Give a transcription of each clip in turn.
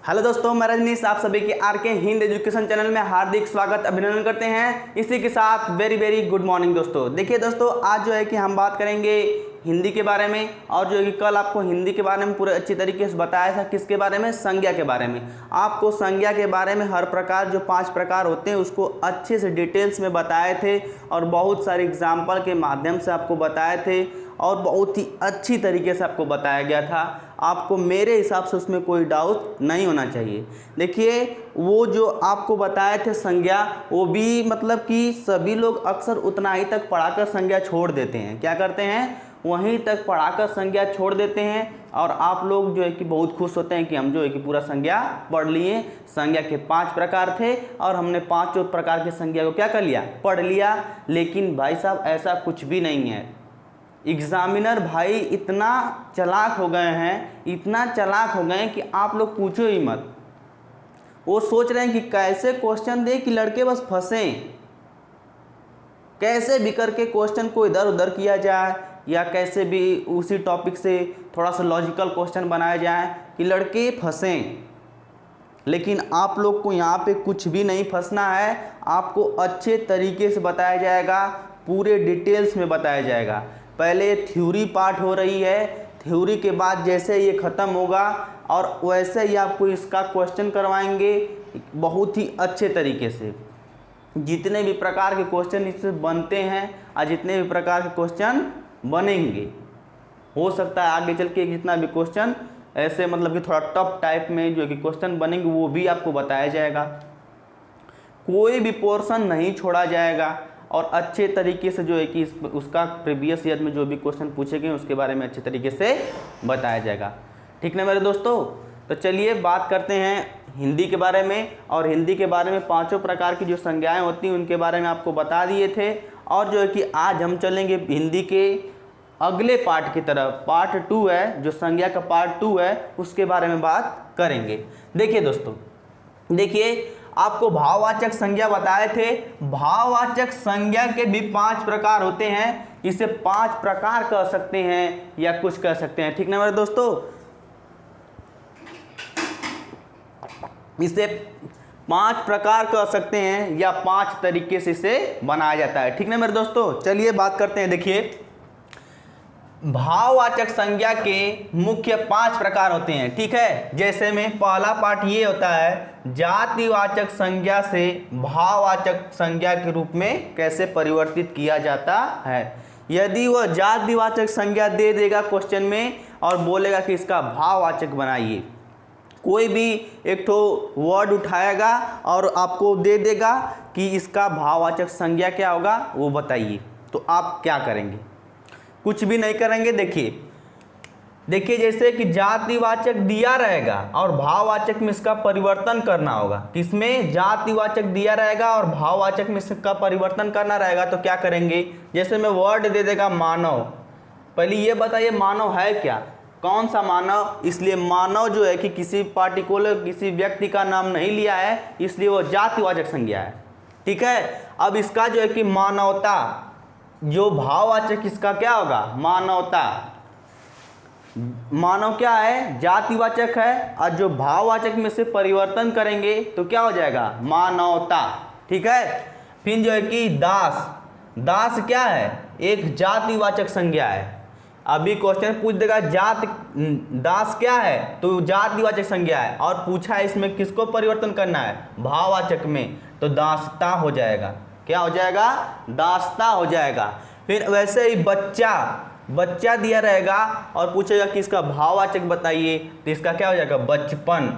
Hello दोस्तों, मैं रजनीश आप सभी के आर के हिंद एजुकेशन चैनल में हार्दिक स्वागत अभिनंदन करते हैं। इसी के साथ वेरी वेरी गुड मॉर्निंग दोस्तों। देखिए दोस्तों, आज जो है कि हम बात करेंगे हिंदी के बारे में, और जो है कि कल आपको हिंदी के बारे में पूरे अच्छी तरीके से बताया था। किसके बारे में? संज्ञा के बारे में। आपको संज्ञा के बारे में हर प्रकार जो 5 प्रकार होते हैं उसको अच्छे से डिटेल्स में बताए थे, और बहुत सारे एग्जाम्पल के माध्यम से आपको बताए थे, और बहुत ही अच्छी तरीके से आपको बताया गया था। आपको मेरे हिसाब से उसमें कोई डाउट नहीं होना चाहिए। देखिए, वो जो आपको बताए थे संज्ञा, वो भी मतलब कि सभी लोग अक्सर उतना ही तक पढ़ाकर संज्ञा छोड़ देते हैं। क्या करते हैं? वहीं तक पढ़ाकर संज्ञा छोड़ देते हैं, और आप लोग जो है कि बहुत खुश होते हैं कि हम जो है कि पूरा संज्ञा पढ़ लिए। संज्ञा के 5 प्रकार थे, और हमने 5 प्रकार के संज्ञा को क्या कर लिया? पढ़ लिया। लेकिन भाई साहब, ऐसा कुछ भी नहीं है। एग्जामिनर भाई इतना चालाक हो गए हैं, इतना चालाक हो गए हैं कि आप लोग पूछो ही मत। वो सोच रहे हैं कि कैसे क्वेश्चन दे कि लड़के बस फंसें, कैसे भी करके क्वेश्चन को इधर उधर किया जाए, या कैसे भी उसी टॉपिक से थोड़ा सा लॉजिकल क्वेश्चन बनाया जाए कि लड़के फंसें। लेकिन आप लोग को यहाँ पे कुछ भी नहीं फंसना है। आपको अच्छे तरीके से बताया जाएगा, पूरे डिटेल्स में बताया जाएगा। पहले थ्योरी पार्ट हो रही है, थ्योरी के बाद जैसे ये ख़त्म होगा और वैसे ही आपको इसका क्वेश्चन करवाएंगे बहुत ही अच्छे तरीके से। जितने भी प्रकार के क्वेश्चन इससे बनते हैं और जितने भी प्रकार के क्वेश्चन बनेंगे, हो सकता है आगे चल के जितना भी क्वेश्चन ऐसे मतलब कि थोड़ा टफ टाइप में जो कि क्वेश्चन बनेंगे वो भी आपको बताया जाएगा। कोई भी पोर्शन नहीं छोड़ा जाएगा, और अच्छे तरीके से जो है कि उसका प्रीवियस ईयर में जो भी क्वेश्चन पूछे गए उसके बारे में अच्छे तरीके से बताया जाएगा। ठीक ना मेरे दोस्तों? तो चलिए बात करते हैं हिंदी के बारे में। और हिंदी के बारे में 5 प्रकार की जो संज्ञाएं होती हैं उनके बारे में आपको बता दिए थे। और जो है कि आज हम चलेंगे हिंदी के अगले पार्ट की तरफ। पार्ट 2 है, जो संज्ञा का पार्ट 2 है, उसके बारे में बात करेंगे। देखिए दोस्तों, देखिए आपको भाववाचक संज्ञा बताए थे। भाववाचक संज्ञा के भी 5 प्रकार होते हैं। इसे 5 प्रकार कह सकते हैं या कुछ कह सकते हैं। ठीक ना मेरे दोस्तों? इसे 5 प्रकार कह सकते हैं या 5 तरीके से इसे बनाया जाता है। ठीक ना मेरे दोस्तों? चलिए बात करते हैं। देखिए, भाववाचक संज्ञा के मुख्य 5 प्रकार होते हैं। ठीक है, जैसे में पहला पार्ट ये होता है, जातिवाचक संज्ञा से भाववाचक संज्ञा के रूप में कैसे परिवर्तित किया जाता है। यदि वह जातिवाचक संज्ञा दे देगा क्वेश्चन में और बोलेगा कि इसका भाववाचक बनाइए, कोई भी एक ठो वर्ड उठाएगा और आपको दे देगा कि इसका भाववाचक संज्ञा क्या होगा वो बताइए, तो आप क्या करेंगे? कुछ भी नहीं करेंगे। देखिए जैसे कि जातिवाचक दिया रहेगा और भाववाचक में इसका परिवर्तन करना होगा। किसमें? जातिवाचक दिया रहेगा और भाववाचक में इसका परिवर्तन करना रहेगा, तो क्या करेंगे? जैसे में वर्ड दे देगा मानव। पहले ये बताइए मानव है क्या? कौन सा मानव? इसलिए मानव जो है कि किसी पार्टिकुलर किसी व्यक्ति का नाम नहीं लिया है, इसलिए वो जातिवाचक संज्ञा है। ठीक है, अब इसका जो है कि मानवता, जो भाववाचक इसका क्या होगा? मानवता। मानव क्या है? जातिवाचक है, और जो भाववाचक में से परिवर्तन करेंगे तो क्या हो जाएगा? मानवता। ठीक है, फिर जो है कि दास। दास क्या है? एक जातिवाचक संज्ञा है। अभी क्वेश्चन पूछ देगा जात दास क्या है, तो जातिवाचक संज्ञा है, और पूछा है इसमें किसको परिवर्तन करना है? भाववाचक में, तो दासता हो जाएगा। क्या हो जाएगा? दासता हो जाएगा। फिर वैसे ही बच्चा, बच्चा दिया रहेगा और पूछेगा कि इसका भाववाचक बताइए, तो इसका क्या हो जाएगा? बचपन।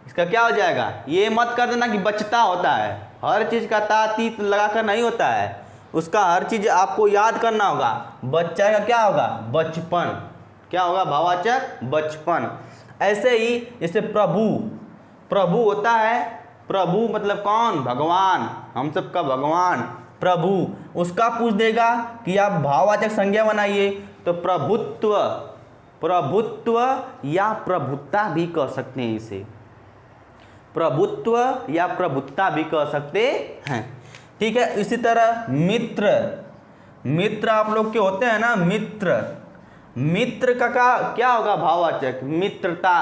इसका क्या हो जाएगा? ये मत कर देना कि बचता होता है, हर चीज़ का ता तीत लगाकर नहीं होता है, उसका हर चीज़ आपको याद करना होगा। बच्चा का क्या होगा? बचपन। क्या होगा? भाववाचक बचपन। ऐसे ही जैसे प्रभु, प्रभु होता है, प्रभु मतलब कौन? भगवान, हम सबका भगवान प्रभु। उसका पूछ देगा कि आप भाववाचक संज्ञा बनाइए, तो प्रभुत्व, प्रभुत्व या प्रभुत्ता भी कह सकते हैं इसे। प्रभुत्व या प्रभुत्ता भी कह सकते हैं। ठीक है, इसी तरह मित्र। मित्र आप लोग के होते हैं ना, मित्र। मित्र का क्या होगा? भाववाचक। मित्रता।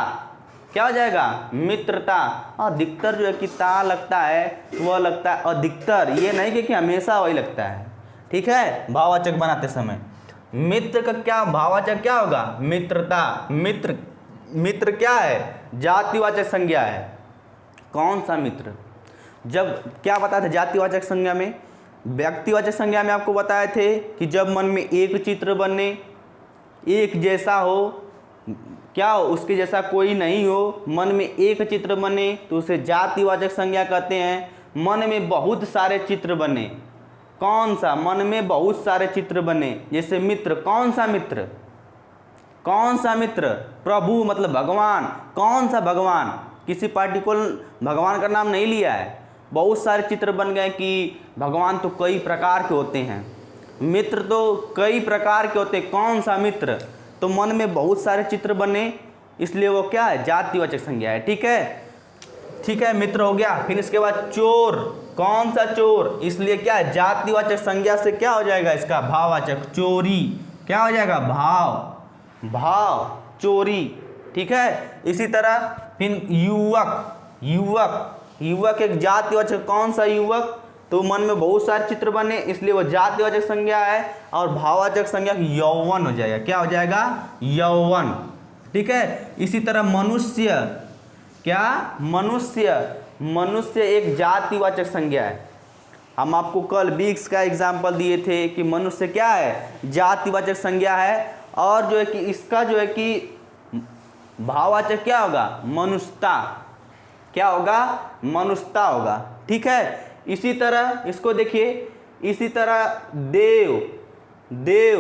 क्या हो जाएगा? मित्रता। अधिकतर जो है कि ता लगता है वह लगता है अधिकतर, ये नहीं कि हमेशा वही लगता है, ठीक है, भाववाचक बनाते समय। मित्र का क्या भाववाचक क्या होगा? मित्रता। मित्र, मित्र क्या है? जातिवाचक संज्ञा है। कौन सा मित्र? जब क्या बताया था जातिवाचक संज्ञा में? व्यक्तिवाचक संज्ञा में आपको बताए थे कि जब मन में एक चित्र बने, एक जैसा हो, क्या हो, उसके जैसा कोई नहीं हो, मन में एक चित्र बने तो उसे जातिवाचक संज्ञा कहते हैं। मन में बहुत सारे चित्र बने, कौन सा? मन में बहुत सारे चित्र बने, जैसे मित्र। कौन सा मित्र? कौन सा मित्र? प्रभु मतलब भगवान। कौन सा भगवान? किसी पार्टिकुलर भगवान का नाम नहीं लिया है। बहुत सारे चित्र बन गए कि भगवान तो कई प्रकार के होते हैं, मित्र तो कई प्रकार के होते हैं। कौन सा मित्र? तो मन में बहुत सारे चित्र बने, इसलिए वो क्या है? जातिवाचक संज्ञा है, ठीक है, ठीक है, मित्र हो गया। फिर इसके बाद चोर। कौन सा चोर? इसलिए क्या है? जातिवाचक संज्ञा से क्या हो जाएगा इसका? भाववाचक। चोरी क्या हो जाएगा? भाव, भाव, चोरी, ठीक है। इसी तरह फिर युवक। युवक, युवक एक जातिवाचक। कौन सा युवक? तो मन में बहुत सारे चित्र बने, इसलिए वो जातिवाचक संज्ञा है। और भाववाचक संज्ञा यौवन हो जाएगा। क्या हो जाएगा? यौवन, ठीक है। इसी तरह मनुष्य। क्या? मनुष्य। मनुष्य एक जातिवाचक संज्ञा है। हम आपको कल बीक्स का एग्जाम्पल दिए थे कि मनुष्य क्या है? जातिवाचक संज्ञा है। और जो है कि इसका जो है कि भाववाचक क्या होगा? मनुष्यता। क्या होगा? मनुष्यता होगा, ठीक है। इसी तरह इसको देखिए, इसी तरह देव। देव,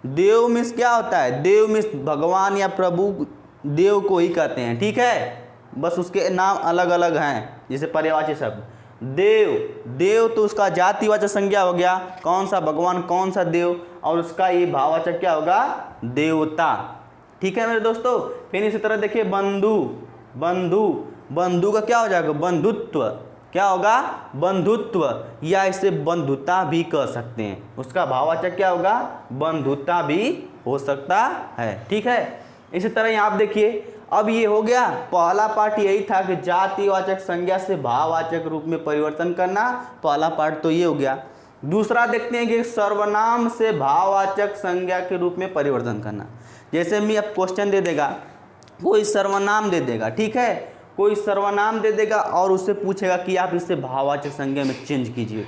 देव मीन्स क्या होता है? देव मीन्स भगवान या प्रभु, देव को ही कहते हैं, ठीक है, बस उसके नाम अलग अलग हैं, जैसे पर्यायवाची शब्द। देव, देव तो उसका जातिवाचक संज्ञा हो गया। कौन सा भगवान, कौन सा देव, और उसका ये भाववाचक क्या होगा? देवता, ठीक है मेरे दोस्तों। फिर इसी तरह देखिए बंधु। बंधु, बंधु का क्या हो जाएगा? बंधुत्व। क्या होगा? बंधुत्व, या इसे बंधुता भी कह सकते हैं। उसका भाववाचक क्या होगा? बंधुता भी हो सकता है, ठीक है। इसी तरह यहाँ आप देखिए, अब ये हो गया पहला पार्ट, यही था कि जातिवाचक संज्ञा से भाववाचक रूप में परिवर्तन करना। पहला पार्ट तो ये हो गया। दूसरा देखते हैं कि सर्वनाम से भाववाचक संज्ञा के रूप में परिवर्तन करना। जैसे मैं अब क्वेश्चन दे देगा, कोई सर्वनाम दे देगा, ठीक है, कोई सर्वनाम दे देगा और उससे पूछेगा कि आप इसे भाववाचक संज्ञा में चेंज कीजिए।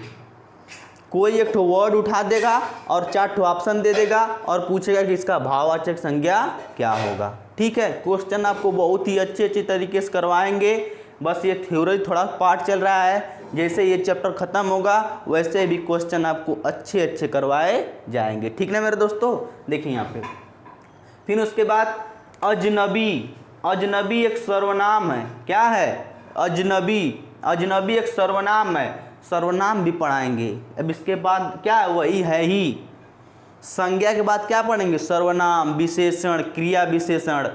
कोई एक ठो वर्ड उठा देगा और 4 ठो ऑप्शन दे देगा और पूछेगा कि इसका भाववाचक संज्ञा क्या होगा, ठीक है। क्वेश्चन आपको बहुत ही अच्छे तरीके से करवाएंगे। बस ये थ्योरी थोड़ा पार्ट चल रहा है, जैसे ये चैप्टर ख़त्म होगा वैसे भी क्वेश्चन आपको अच्छे करवाए जाएंगे, ठीक ना मेरे दोस्तों। देखिए यहाँ पे फिर उसके बाद अजनबी। अजनबी एक सर्वनाम है। क्या है? अजनबी। अजनबी एक सर्वनाम है, सर्वनाम भी पढ़ाएंगे। अब इसके बाद क्या है? वही है ही। संज्ञा के बाद क्या पढ़ेंगे? सर्वनाम, विशेषण, क्रिया विशेषण,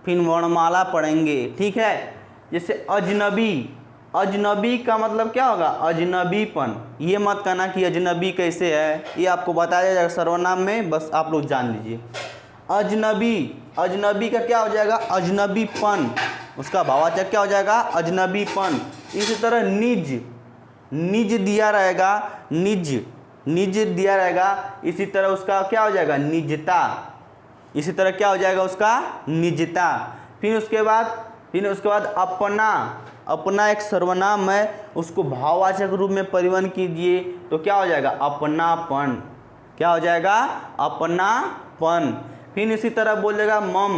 फिर वर्णमाला पढ़ेंगे, ठीक है। जैसे अजनबी। अजनबी का मतलब क्या होगा? अजनबीपन। ये मत कहना कि अजनबी कैसे है, ये आपको बताया जाएगा सर्वनाम में, बस आप लोग जान लीजिए। अजनबी, अजनबी का क्या हो जाएगा? अजनबीपन। उसका भाववाचक क्या हो जाएगा? अजनबीपन। इसी तरह निज। निज दिया रहेगा, निज, निज दिया रहेगा। इसी तरह उसका क्या हो जाएगा? निजता। इसी तरह क्या हो जाएगा? उसका निजता। फिर उसके बाद अपना। अपना एक सर्वनाम है, उसको भाववाचक रूप में परिवर्तन कीजिए तो क्या हो जाएगा? अपनापन। क्या हो जाएगा? अपनापन। फिर इसी तरह बोलेगा मम।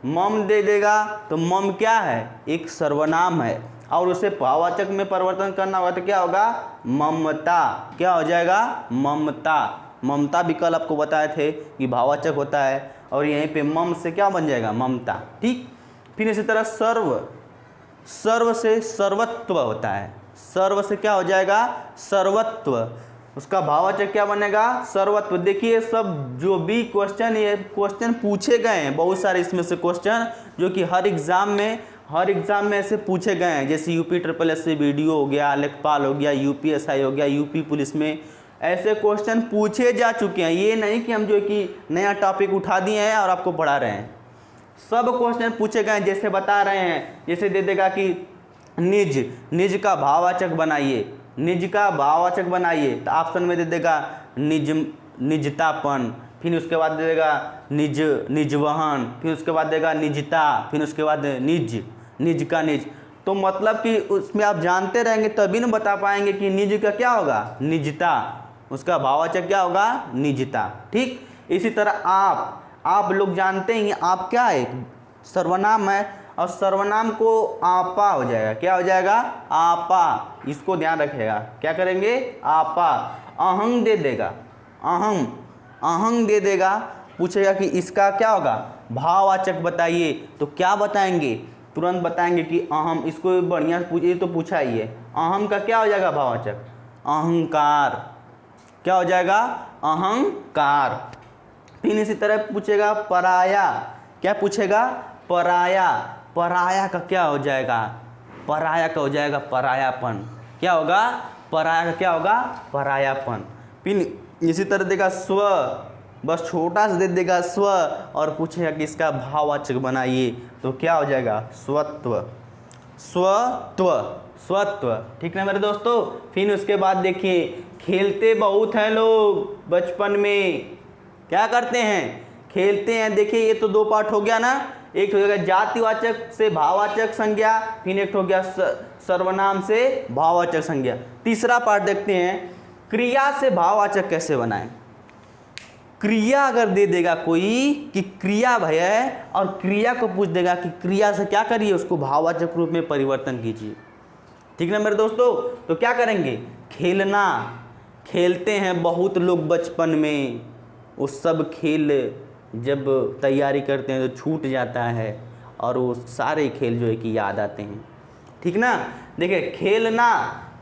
मम दे देगा तो मम क्या है? एक सर्वनाम है और उसे भाववाचक में परिवर्तन करना होगा तो क्या होगा? ममता। क्या हो जाएगा? ममता। ममता भी कल आपको बताए थे कि भाववाचक होता है और यहीं पे मम से क्या बन जाएगा? ममता, ठीक। फिर इसी तरह सर्व। सर्व से सर्वत्व होता है। सर्व से क्या हो जाएगा? सर्वत्व। उसका भाववाचक क्या बनेगा? सर्वत्व। देखिए सब जो भी क्वेश्चन, ये क्वेश्चन पूछे गए हैं बहुत सारे, इसमें से क्वेश्चन जो कि हर एग्ज़ाम में ऐसे पूछे गए हैं। जैसे यूपी SSS वीडियो हो गया, लेखपाल हो गया, UPSI हो गया, यूपी पुलिस में ऐसे क्वेश्चन पूछे जा चुके हैं। ये नहीं कि हम जो कि नया टॉपिक उठा दिए हैं और आपको पढ़ा रहे हैं। सब क्वेश्चन पूछे गए जैसे बता रहे हैं। जैसे दे देगा कि निज, निज का भाववाचक बनाइए, निज का भाववाचक बनाइए, तो ऑप्शन में दे देगा निज, निजतापन, फिर उसके बाद दे देगा निज, निजवहन, फिर उसके बाद देगा निजता, फिर उसके बाद निज, निज का निज। तो मतलब कि उसमें आप जानते रहेंगे तभी न बता पाएंगे कि निज का क्या होगा, निजता, उसका भाववाचक क्या होगा, निजता। ठीक, इसी तरह आप लोग जानते हैं आप क्या है, सर्वनाम है, और सर्वनाम को आपा हो जाएगा, क्या हो जाएगा, आपा। इसको ध्यान रखिएगा, क्या करेंगे, आपा। अहंग दे देगा, अहंग, अहंग दे देगा, पूछेगा कि इसका क्या होगा, भाववाचक बताइए, तो क्या बताएंगे, तुरंत बताएंगे कि अहम। इसको बढ़िया पूछिए तो पूछा ही है, अहम का क्या हो जाएगा भाववाचक, अहंकार, क्या हो जाएगा, अहंकार। फिर इसी तरह पूछेगा पराया, क्या पूछेगा, पराया, पराया का क्या हो जाएगा, पराया का हो जाएगा परायापन, क्या होगा, पराया का क्या होगा, परायापन। फिर इसी तरह देगा स्व, बस छोटा सा दे देगा स्व, और पूछेगा कि इसका भाववाचक बनाइए, तो क्या हो जाएगा, स्वत्व, स्वत्व, स्वत्व। ठीक ना मेरे दोस्तों। फिर उसके बाद देखिए, खेलते बहुत हैं लोग बचपन में, क्या करते हैं, खेलते हैं। देखिए ये तो दो पार्ट हो गया ना, एक हो गया जातिवाचक से भाववाचक संज्ञा, फिर एक हो गया सर्वनाम से भाववाचक संज्ञा। तीसरा पार्ट देखते हैं, क्रिया से भाववाचक कैसे बनाएं। क्रिया अगर दे देगा कोई कि क्रिया भैया है, और क्रिया को पूछ देगा कि क्रिया से क्या करिए, उसको भाववाचक रूप में परिवर्तन कीजिए। ठीक ना मेरे दोस्तों। तो क्या करेंगे, खेलना, खेलते हैं बहुत लोग बचपन में, वो सब खेल जब तैयारी करते हैं तो छूट जाता है, और वो सारे खेल जो है कि याद आते हैं। ठीक ना। देखिए खेलना,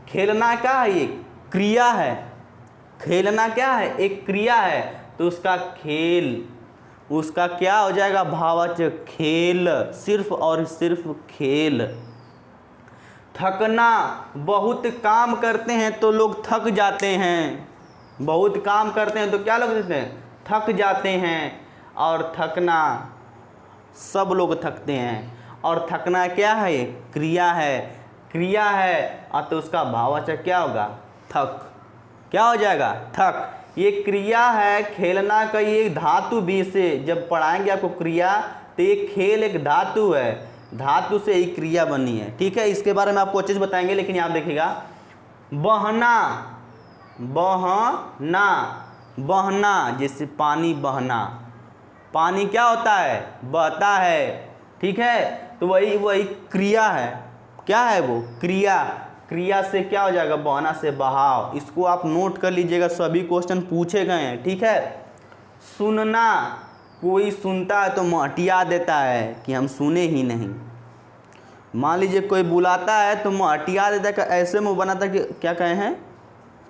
खेलना क्या है, ये क्रिया है, खेलना क्या है, एक क्रिया है, तो उसका खेल, उसका क्या हो जाएगा, भाववाचक खेल, सिर्फ और सिर्फ खेल। थकना, बहुत काम करते हैं तो लोग थक जाते हैं, बहुत काम करते हैं तो क्या लोग कहते हैं, थक जाते हैं। और थकना, सब लोग थकते हैं, और थकना क्या है, क्रिया है, क्रिया है, और तो उसका भाववाचक क्या होगा, थक, क्या हो जाएगा, थक। ये क्रिया है, खेलना का ये धातु भी से जब पढ़ाएंगे आपको क्रिया, तो ये खेल एक धातु है, धातु से ही क्रिया बनी है। ठीक है, इसके बारे में आपको अच्छे से बताएंगे, लेकिन यहाँ देखिएगा, बहना, बहना, बहना, जैसे पानी बहना, पानी क्या होता है, बहता है। ठीक है, तो वही क्रिया है, क्या है वो, क्रिया, क्रिया से क्या हो जाएगा, बहना से बहाव। इसको आप नोट कर लीजिएगा, सभी क्वेश्चन पूछे गए हैं। ठीक है। सुनना, कोई सुनता है तो महटिया देता है कि हम सुने ही नहीं। मान लीजिए कोई बुलाता है तो महटिया देता है, ऐसे मुँह बनाता है कि क्या कहे हैं,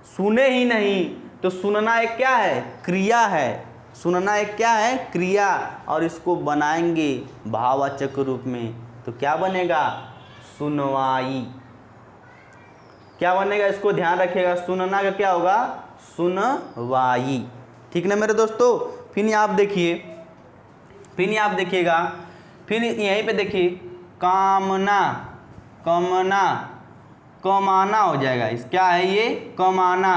सुने ही नहीं। तो सुनना एक क्या है, क्रिया है, सुनना एक क्या है, क्रिया, और इसको बनाएंगे भाववाचक रूप में, तो क्या बनेगा, सुनवाई, क्या बनेगा, इसको ध्यान रखिएगा, सुनना का क्या होगा, सुनवाई। ठीक ना मेरे दोस्तों। फिर आप देखिए, फिर आप देखिएगा, फिर यहीं पे देखिए, कामना, कमना, कमाना हो जाएगा, इस क्या है ये, कमाना।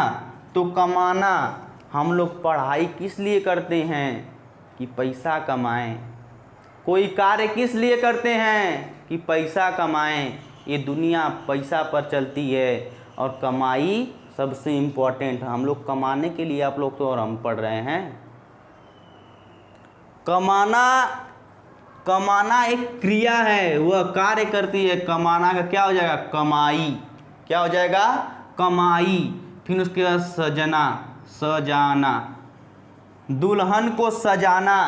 तो कमाना, हम लोग पढ़ाई किस लिए करते हैं, कि पैसा कमाएं। कोई कार्य किस लिए करते हैं, कि पैसा कमाएं। ये दुनिया पैसा पर चलती है, और कमाई सबसे इम्पोर्टेंट, हम लोग कमाने के लिए, आप लोग तो और हम पढ़ रहे हैं। कमाना, कमाना एक क्रिया है, वह कार्य करती है। कमाना का क्या हो जाएगा, कमाई, क्या हो जाएगा, कमाई। फिर उसके बाद सजना, सजाना, दुल्हन को सजाना,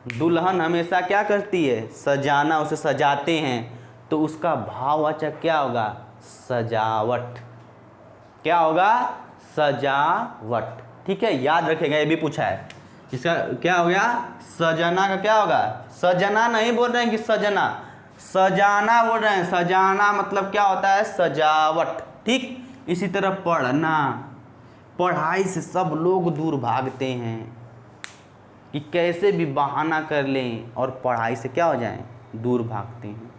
दुल्हन हमेशा क्या करती है, सजाना, उसे सजाते हैं, तो उसका भाववाचक क्या होगा, सजावट, क्या होगा, सजावट। ठीक है, याद रखेगा, ये भी पूछा है। इसका क्या हो गया, सजना का क्या होगा, सजना नहीं बोल रहे हैं कि सजना, सजाना बोल रहे हैं। सजाना मतलब क्या होता है, सजावट। ठीक, इसी तरह पढ़ना, पढ़ाई से सब लोग दूर भागते हैं, कि कैसे भी बहाना कर लें और पढ़ाई से क्या हो जाएं, दूर भागते हैं।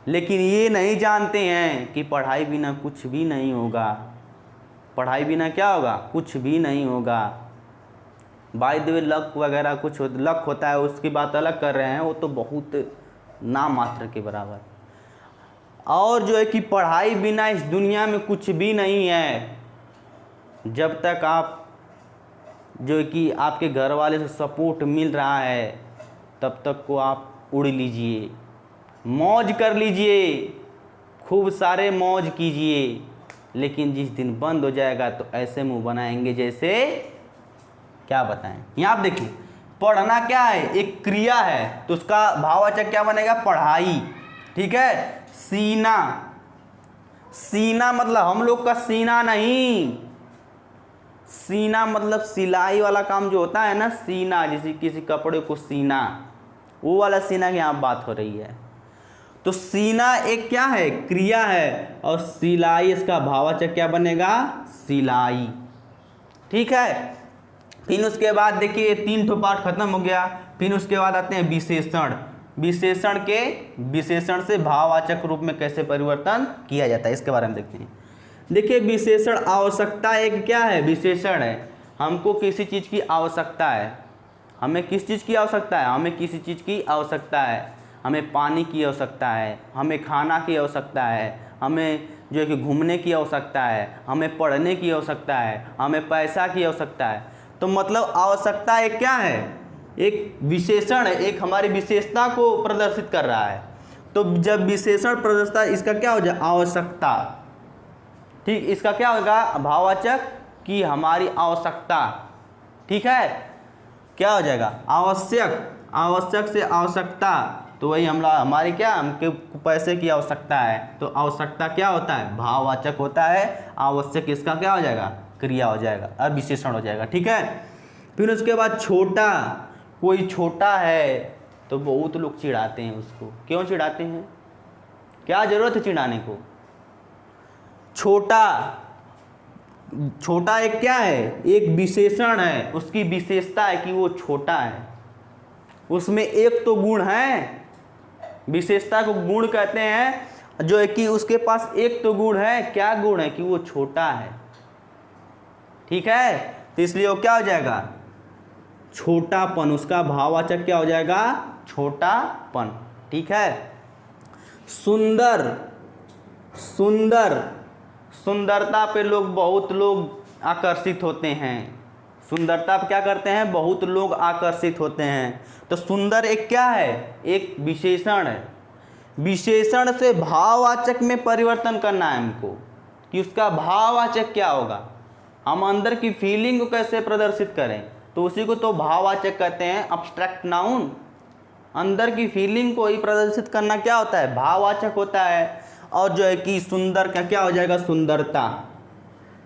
लेकिन ये नहीं जानते हैं कि पढ़ाई बिना कुछ भी नहीं होगा। पढ़ाई बिना क्या होगा, कुछ भी नहीं होगा। बाय द वे लक वगैरह कुछ लक होता है, उसकी बात अलग कर रहे हैं, वो तो बहुत नाम मात्र के बराबर। और जो है कि पढ़ाई बिना इस दुनिया में कुछ भी नहीं है। जब तक आप जो है कि आपके घर वाले से सपोर्ट मिल रहा है तब तक को आप उड़ लीजिए, मौज कर लीजिए, खूब सारे मौज कीजिए। लेकिन जिस दिन बंद हो जाएगा तो ऐसे मुंह बनाएंगे जैसे क्या बताएं। यहाँ आप देखिए, पढ़ना क्या है, एक क्रिया है, तो उसका भाववाचक क्या बनेगा, पढ़ाई। ठीक है। सीना, सीना मतलब हम लोग का सीना नहीं, सीना मतलब सिलाई वाला काम जो होता है ना, सीना, जैसे किसी कपड़े को सीना, वो वाला सीना की यहाँ बात हो रही है। तो सीना एक क्या है, क्रिया है, और सिलाई इसका भाववाचक क्या बनेगा, सिलाई। ठीक है। फिर उसके बाद देखिए 3 ठो पार्ट खत्म हो गया। फिर उसके बाद आते हैं विशेषण। विशेषण के विशेषण से भाववाचक रूप में कैसे परिवर्तन किया जाता है, इसके बारे में देखते हैं। देखिए विशेषण आवश्यकता एक क्या है, विशेषण है। हमको किसी चीज़ की आवश्यकता है। हमें किस चीज़ की आवश्यकता है, हमें किसी चीज़ की आवश्यकता है। हमें पानी की आवश्यकता है, हमें खाना की आवश्यकता है, हमें जो है कि घूमने की आवश्यकता है, हमें पढ़ने की आवश्यकता है, हमें पैसा की आवश्यकता है। तो मतलब आवश्यकता एक क्या है, एक विशेषण है, एक हमारी विशेषता को प्रदर्शित कर रहा है। तो जब विशेषण प्रदर्शित, इसका क्या हो जाए, आवश्यकता। ठीक, इसका क्या होगा, भाववाचक की हमारी आवश्यकता। ठीक है, क्या हो जाएगा, आवश्यक। आवश्यक से आवश्यकता, तो वही हमारी क्या, हमके पैसे की आवश्यकता है, तो आवश्यकता क्या होता है, भाववाचक होता है। आवश्यक इसका क्या हो जाएगा, क्रिया हो जाएगा और विशेषण हो जाएगा। ठीक है। फिर उसके बाद छोटा, कोई छोटा है तो बहुत लोग चिढ़ाते हैं उसको। क्यों चिढ़ाते हैं, क्या जरूरत है चिढ़ाने को। छोटा, छोटा एक क्या है, एक विशेषण है, उसकी विशेषता है कि वो छोटा है। उसमें एक तो गुण है, विशेषता को गुण कहते हैं, जो है कि उसके पास एक तो गुण है। क्या गुण है, कि वो छोटा है। ठीक है। तो इसलिए वो क्या हो जाएगा, छोटापन। उसका भाववाचक क्या हो जाएगा, छोटापन। ठीक है। सुंदर, सुंदर, सुंदरता पे लोग, बहुत लोग आकर्षित होते हैं। सुंदरता पे क्या करते हैं, बहुत लोग आकर्षित होते हैं। तो सुंदर एक क्या है, एक विशेषण है। विशेषण से भाववाचक में परिवर्तन करना है हमको, कि उसका भाववाचक क्या होगा, हम अंदर की फीलिंग को कैसे प्रदर्शित करें, तो उसी को तो भाववाचक कहते हैं, अब्स्ट्रैक्ट नाउन। अंदर की फीलिंग को ही प्रदर्शित करना क्या होता है, भाववाचक होता है। और जो है कि सुंदर का क्या हो जाएगा, सुंदरता।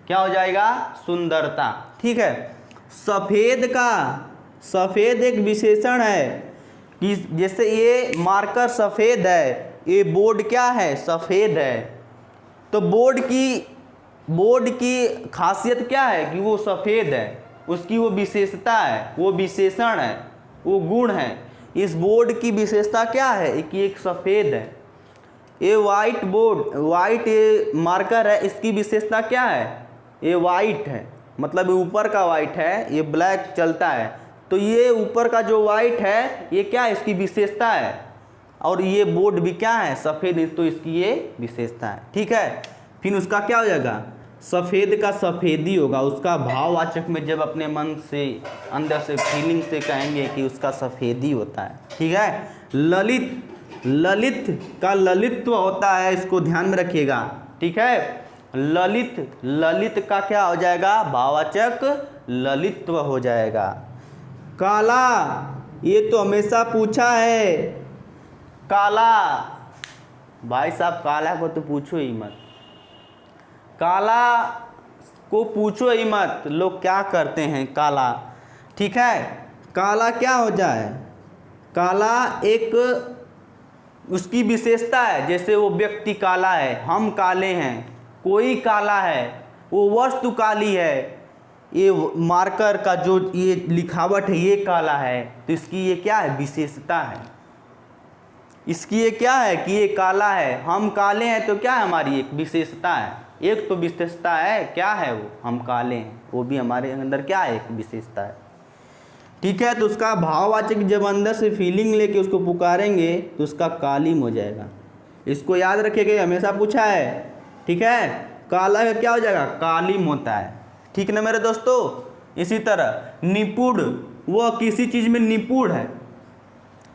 क्या हो जाएगा, सुंदरता। ठीक है। सफ़ेद का, सफ़ेद एक विशेषण है, कि जैसे ये मार्कर सफ़ेद है, ये बोर्ड क्या है, सफ़ेद है। तो बोर्ड की खासियत क्या है, कि वो सफ़ेद है, उसकी वो विशेषता है, वो विशेषण है, वो गुण है। इस बोर्ड की विशेषता क्या है, कि एक सफ़ेद है। ये वाइट बोर्ड, वाइट ये मार्कर है, इसकी विशेषता क्या है, ये वाइट है, मतलब ऊपर का वाइट है, ये ब्लैक चलता है। तो ये ऊपर का जो वाइट है, ये क्या है, इसकी विशेषता है। और ये बोर्ड भी क्या है, सफ़ेद, तो इसकी ये विशेषता है। ठीक है। फिर उसका क्या हो जाएगा, सफ़ेद का सफ़ेदी होगा। उसका भाववाचक में जब अपने मन से, अंदर से, फीलिंग से कहेंगे कि उसका सफ़ेदी होता है। ठीक है। ललित, ललित का ललित्व होता है, इसको ध्यान में रखिएगा। ठीक है। ललित, ललित का क्या हो जाएगा, भाववाचक ललित्व हो जाएगा। काला, ये तो हमेशा पूछा है, काला, भाई साहब काला को तो पूछो ही मत, काला को पूछो ही मत, लोग क्या करते हैं काला। ठीक है। काला क्या हो जाए, काला एक उसकी विशेषता है, जैसे वो व्यक्ति काला है, हम काले हैं, कोई काला है, वो वस्तु काली है, ये मार्कर का जो ये लिखावट है ये काला है, तो इसकी ये क्या है, विशेषता है। इसकी ये क्या है कि ये काला है, हम काले हैं तो क्या है, हमारी एक विशेषता है। एक तो विशेषता है, क्या है वो, हम काले हैं, वो भी हमारे अंदर क्या है, एक विशेषता है। ठीक है, तो उसका भाववाचक जब अंदर से फीलिंग लेके उसको पुकारेंगे तो उसका कालिम हो जाएगा। इसको याद रखिएगा, हमेशा पूछा है। ठीक है, काला का क्या हो जाएगा, कालिम होता है। ठीक ना मेरे दोस्तों। इसी तरह निपुण, वह किसी चीज़ में निपुण है,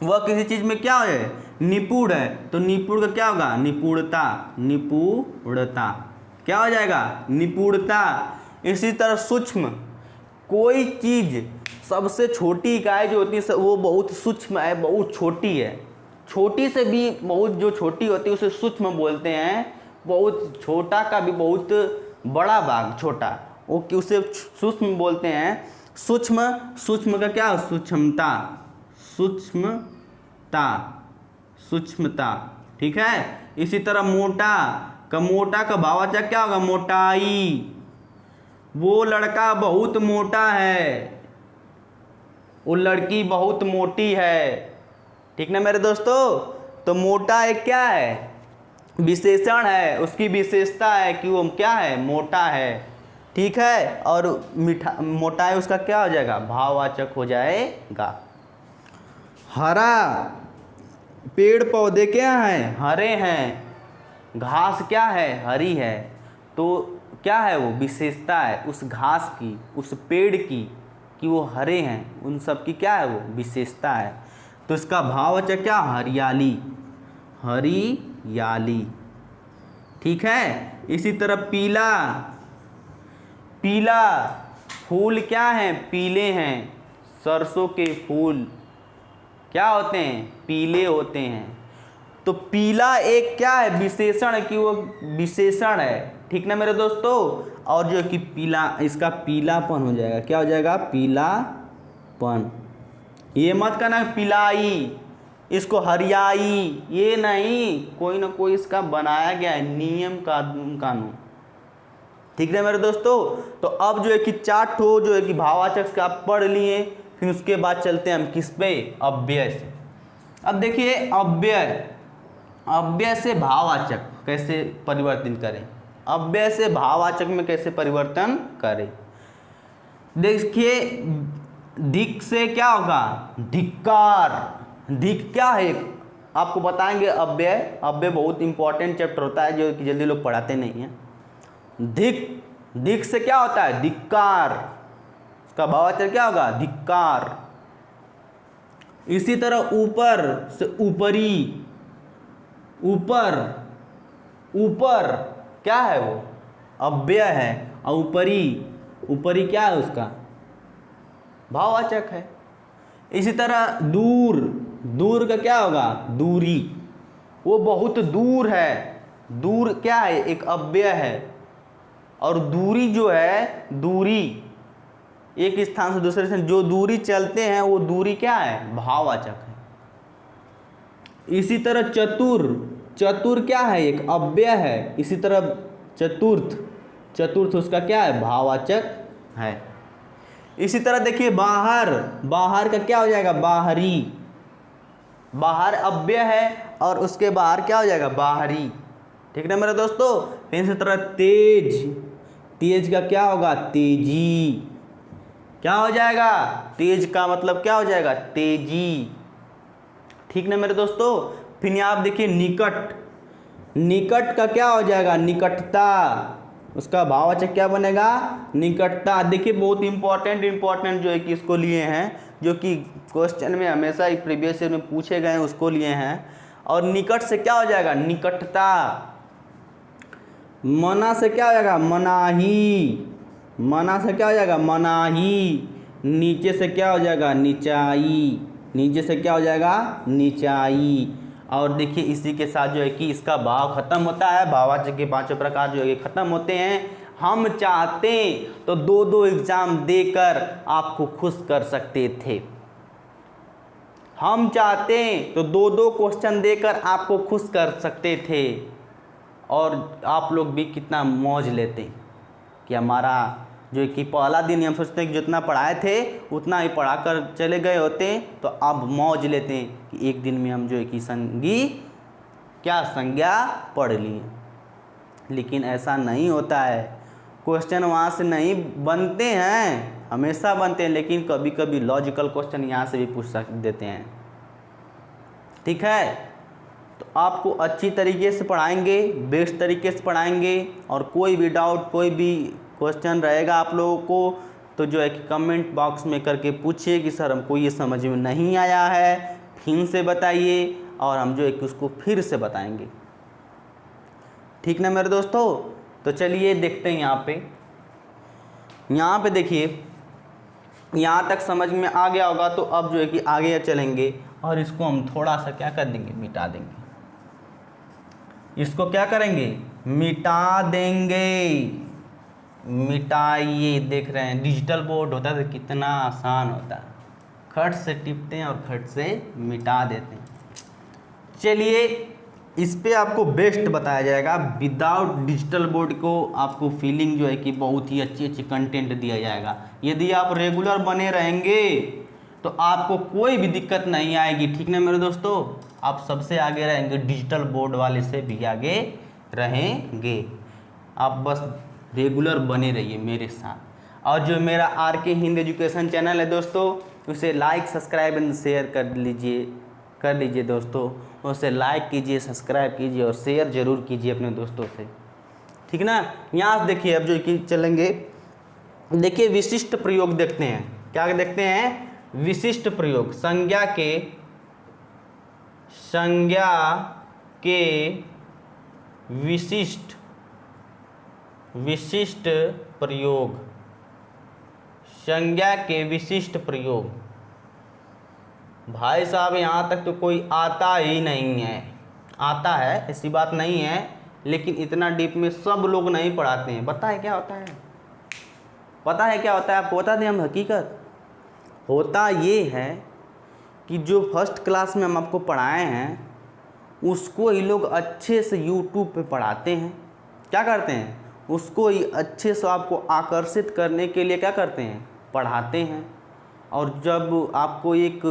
वह किसी चीज़ में क्या है, निपुण है, तो निपुण का क्या होगा, निपुणता। निपुणता क्या हो जाएगा, निपुणता। इसी तरह सूक्ष्म, कोई चीज़ सबसे छोटी इकाई जो होती है वो बहुत सूक्ष्म है, बहुत छोटी है। छोटी से भी बहुत जो छोटी होती है उसे सूक्ष्म बोलते हैं। बहुत छोटा का भी बहुत बड़ा भाग छोटा, वो उसे सूक्ष्म बोलते हैं। सूक्ष्म, सूक्ष्म का क्या, सूक्ष्मता। सूक्ष्मता, सूक्ष्मता। ठीक है, इसी तरह मोटा का भाववाचक क्या होगा, मोटाई। वो लड़का बहुत मोटा है, वो लड़की बहुत मोटी है। ठीक ना मेरे दोस्तों। तो मोटा एक क्या है, विशेषण है, उसकी विशेषता है कि वो क्या है, मोटा है। ठीक है, और मोटाई उसका क्या हो जाएगा, भाववाचक हो जाएगा। हरा, पेड़ पौधे क्या हैं, हरे हैं। घास क्या है, हरी है। तो क्या है, वो विशेषता है उस घास की, उस पेड़ की, कि वो हरे हैं, उन सब की क्या है, वो विशेषता है। तो इसका भाववाचक क्या, हरियाली। हरियाली। ठीक है, इसी तरह पीला, पीला फूल क्या हैं, पीले हैं। सरसों के फूल क्या होते हैं, पीले होते हैं। तो पीला एक क्या है, विशेषण, कि वो विशेषण है। ठीक ना मेरे दोस्तों। और जो कि पीला, इसका पीलापन हो जाएगा, क्या हो जाएगा, पीलापन। ये मत कहना पिलाई, इसको हरियाई, ये नहीं, कोई ना कोई इसका बनाया गया है नियम कानून। ठीक है मेरे दोस्तों। तो अब जो है कि 4 ठो जो है कि भाववाचक का आप पढ़ लिए, फिर उसके बाद चलते हैं हम किस पे, अव्यय से। अब देखिए अव्यय से भाववाचक कैसे परिवर्तन करें, अव्यय से भाववाचक में कैसे परिवर्तन करें। देखिए धिक से क्या होगा, धिक्कार। धिक क्या है, आपको बताएंगे अव्यय। अव्यय बहुत इंपॉर्टेंट चैप्टर होता है जो कि जल्दी लोग पढ़ाते नहीं हैं। धिक से क्या होता है, धिक्कार। उसका भाववाचक क्या होगा, धिक्कार। इसी तरह ऊपर से ऊपरी, ऊपर क्या है, वो अव्यय है। और ऊपरी क्या है, उसका भाववाचक है। इसी तरह दूर का क्या होगा, दूरी। वो बहुत दूर है, दूर क्या है, एक अव्यय है। और दूरी जो है, दूरी एक स्थान से दूसरे स्थान जो दूरी चलते हैं वो दूरी क्या है, भाववाचक है। इसी तरह चतुर क्या है, एक अव्यय है। इसी तरह चतुर्थ उसका क्या है, भाववाचक है। इसी तरह देखिए बाहर का क्या हो जाएगा, बाहरी। बाहर अव्यय है और उसके बाहर क्या हो जाएगा, बाहरी। ठीक है मेरे दोस्तों। फिर इसी तरह तेज का क्या होगा, तेजी। क्या हो जाएगा, तेज का मतलब क्या हो जाएगा, तेजी। ठीक ना मेरे दोस्तों। फिर आप देखिए निकट का क्या हो जाएगा, निकटता। उसका भाववाचक क्या बनेगा, निकटता। देखिए बहुत इंपॉर्टेंट जो है कि इसको लिए हैं, जो कि क्वेश्चन में हमेशा ही प्रीवियस ईयर में पूछे गए हैं, उसको लिए हैं। और निकट से क्या हो जाएगा, निकटता। मना से क्या हो जाएगा, मनाही। मना से क्या हो जाएगा, मनाही। नीचे से क्या हो जाएगा, निचाई। नीचे से क्या हो जाएगा, निचाई। और देखिए इसी के साथ जो है कि इसका भाव खत्म होता है। भाववाचक के 5 प्रकार जो है खत्म होते हैं। हम चाहते तो 2-2 एग्जाम देकर आपको खुश कर सकते थे। हम चाहते तो 2-2 क्वेश्चन देकर आपको खुश कर सकते थे। और आप लोग भी कितना मौज लेते कि हमारा जो कि पहला दिन ही हम सोचते हैं कि जितना पढ़ाए थे उतना ही पढ़ा कर चले गए होते, तो अब मौज लेते हैं कि एक दिन में हम जो है कि संज्ञा पढ़ लिए। लेकिन ऐसा नहीं होता है, क्वेश्चन वहाँ से नहीं बनते हैं, हमेशा बनते हैं, लेकिन कभी कभी लॉजिकल क्वेश्चन यहाँ से भी पूछ देते हैं। ठीक है, तो आपको अच्छी तरीके से पढ़ाएंगे, बेस्ट तरीके से पढ़ाएंगे, और कोई भी डाउट, कोई भी क्वेश्चन रहेगा आप लोगों को तो जो है कि कमेंट बॉक्स में करके पूछिए कि सर हमको ये समझ में नहीं आया है, फिर से बताइए, और हम जो है कि उसको फिर से बताएंगे। ठीक ना मेरे दोस्तों? तो चलिए देखते हैं यहाँ पे देखिए, यहाँ तक समझ में आ गया होगा, तो अब जो है कि आगे चलेंगे और इसको हम थोड़ा सा क्या कर देंगे, मिटा देंगे। इसको क्या करेंगे, मिटा देंगे। मिटाइए। देख रहे हैं डिजिटल बोर्ड होता है तो कितना आसान होता है, खट से टिपते हैं और खट से मिटा देते हैं। चलिए इस पे आपको बेस्ट बताया जाएगा, विदाउट डिजिटल बोर्ड को आपको फीलिंग जो है कि बहुत ही अच्छी अच्छी कंटेंट दिया जाएगा। यदि आप रेगुलर बने रहेंगे तो आपको कोई भी दिक्कत नहीं आएगी। ठीक ना मेरे दोस्तों? आप सबसे आगे रहेंगे, डिजिटल बोर्ड वाले से भी आगे रहेंगे। आप बस रेगुलर बने रहिए मेरे साथ। और जो मेरा RK हिंद एजुकेशन चैनल है दोस्तों, उसे लाइक, सब्सक्राइब एंड शेयर कर लीजिए दोस्तों। उसे लाइक कीजिए, सब्सक्राइब कीजिए और शेयर जरूर कीजिए अपने दोस्तों से। ठीक ना? यहाँ से देखिए, अब जो कि चलेंगे, देखिए विशिष्ट प्रयोग देखते हैं। क्या देखते हैं? विशिष्ट प्रयोग। संज्ञा के विशिष्ट प्रयोग। संज्ञा के विशिष्ट प्रयोग। भाई साहब यहाँ तक तो कोई आता ही नहीं है। आता है, ऐसी बात नहीं है, लेकिन इतना डीप में सब लोग नहीं पढ़ाते हैं। पता है क्या होता है? पता है क्या होता है? आपको बता दें हम हकीकत। होता ये है कि जो फर्स्ट क्लास में हम आपको पढ़ाए हैं उसको ही लोग अच्छे से यूट्यूब पे पढ़ाते हैं। क्या करते हैं? उसको ही अच्छे से आपको आकर्षित करने के लिए क्या करते हैं? पढ़ाते हैं। और जब आपको एक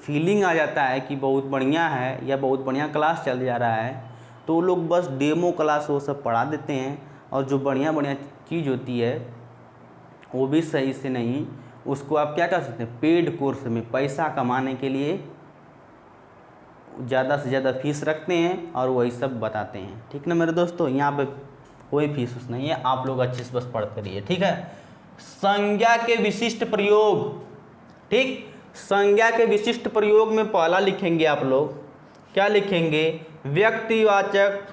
फीलिंग आ जाता है कि बहुत बढ़िया है या बहुत बढ़िया क्लास चल जा रहा है, तो लोग बस डेमो क्लास वो सब पढ़ा देते हैं, और जो बढ़िया बढ़िया चीज़ होती है वो भी सही से नहीं, उसको आप क्या कर सकते हैं? पेड कोर्स में पैसा कमाने के लिए ज़्यादा से ज़्यादा फीस रखते हैं और वही सब बताते हैं। ठीक ना मेरे दोस्तों? यहाँ पे कोई फीस नहीं है, आप लोग अच्छे से बस पढ़ते रहिए। ठीक है? संज्ञा के विशिष्ट प्रयोग। ठीक, संज्ञा के विशिष्ट प्रयोग में पहला लिखेंगे आप लोग, क्या लिखेंगे? व्यक्तिवाचक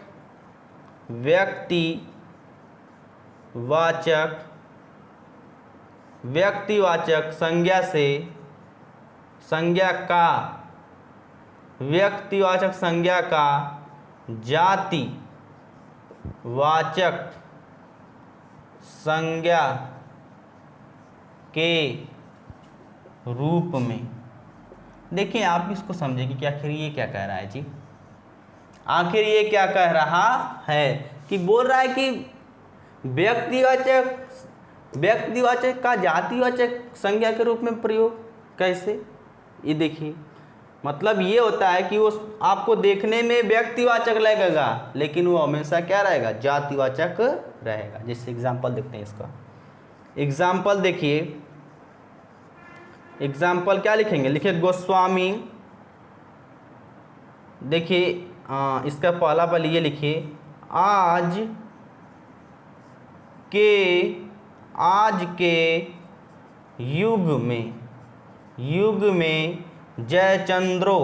संज्ञा से व्यक्तिवाचक संज्ञा का जातिवाचक संज्ञा के रूप में। देखिए आप इसको समझे कि आखिर ये क्या कह रहा है जी। आखिर ये क्या कह रहा है कि बोल रहा है कि व्यक्तिवाचक का जातिवाचक संज्ञा के रूप में प्रयोग। कैसे? ये देखिए, मतलब ये होता है कि वो आपको देखने में व्यक्तिवाचक लगेगा, लेकिन वो हमेशा क्या रहेगा? जातिवाचक रहेगा। जैसे एग्जाम्पल देखते हैं इसका। एग्जाम्पल देखिए, एग्जाम्पल क्या लिखेंगे? लिखिए गोस्वामी। देखिए इसका पहला पल ये लिखिए, आज के युग में जयचंद्रो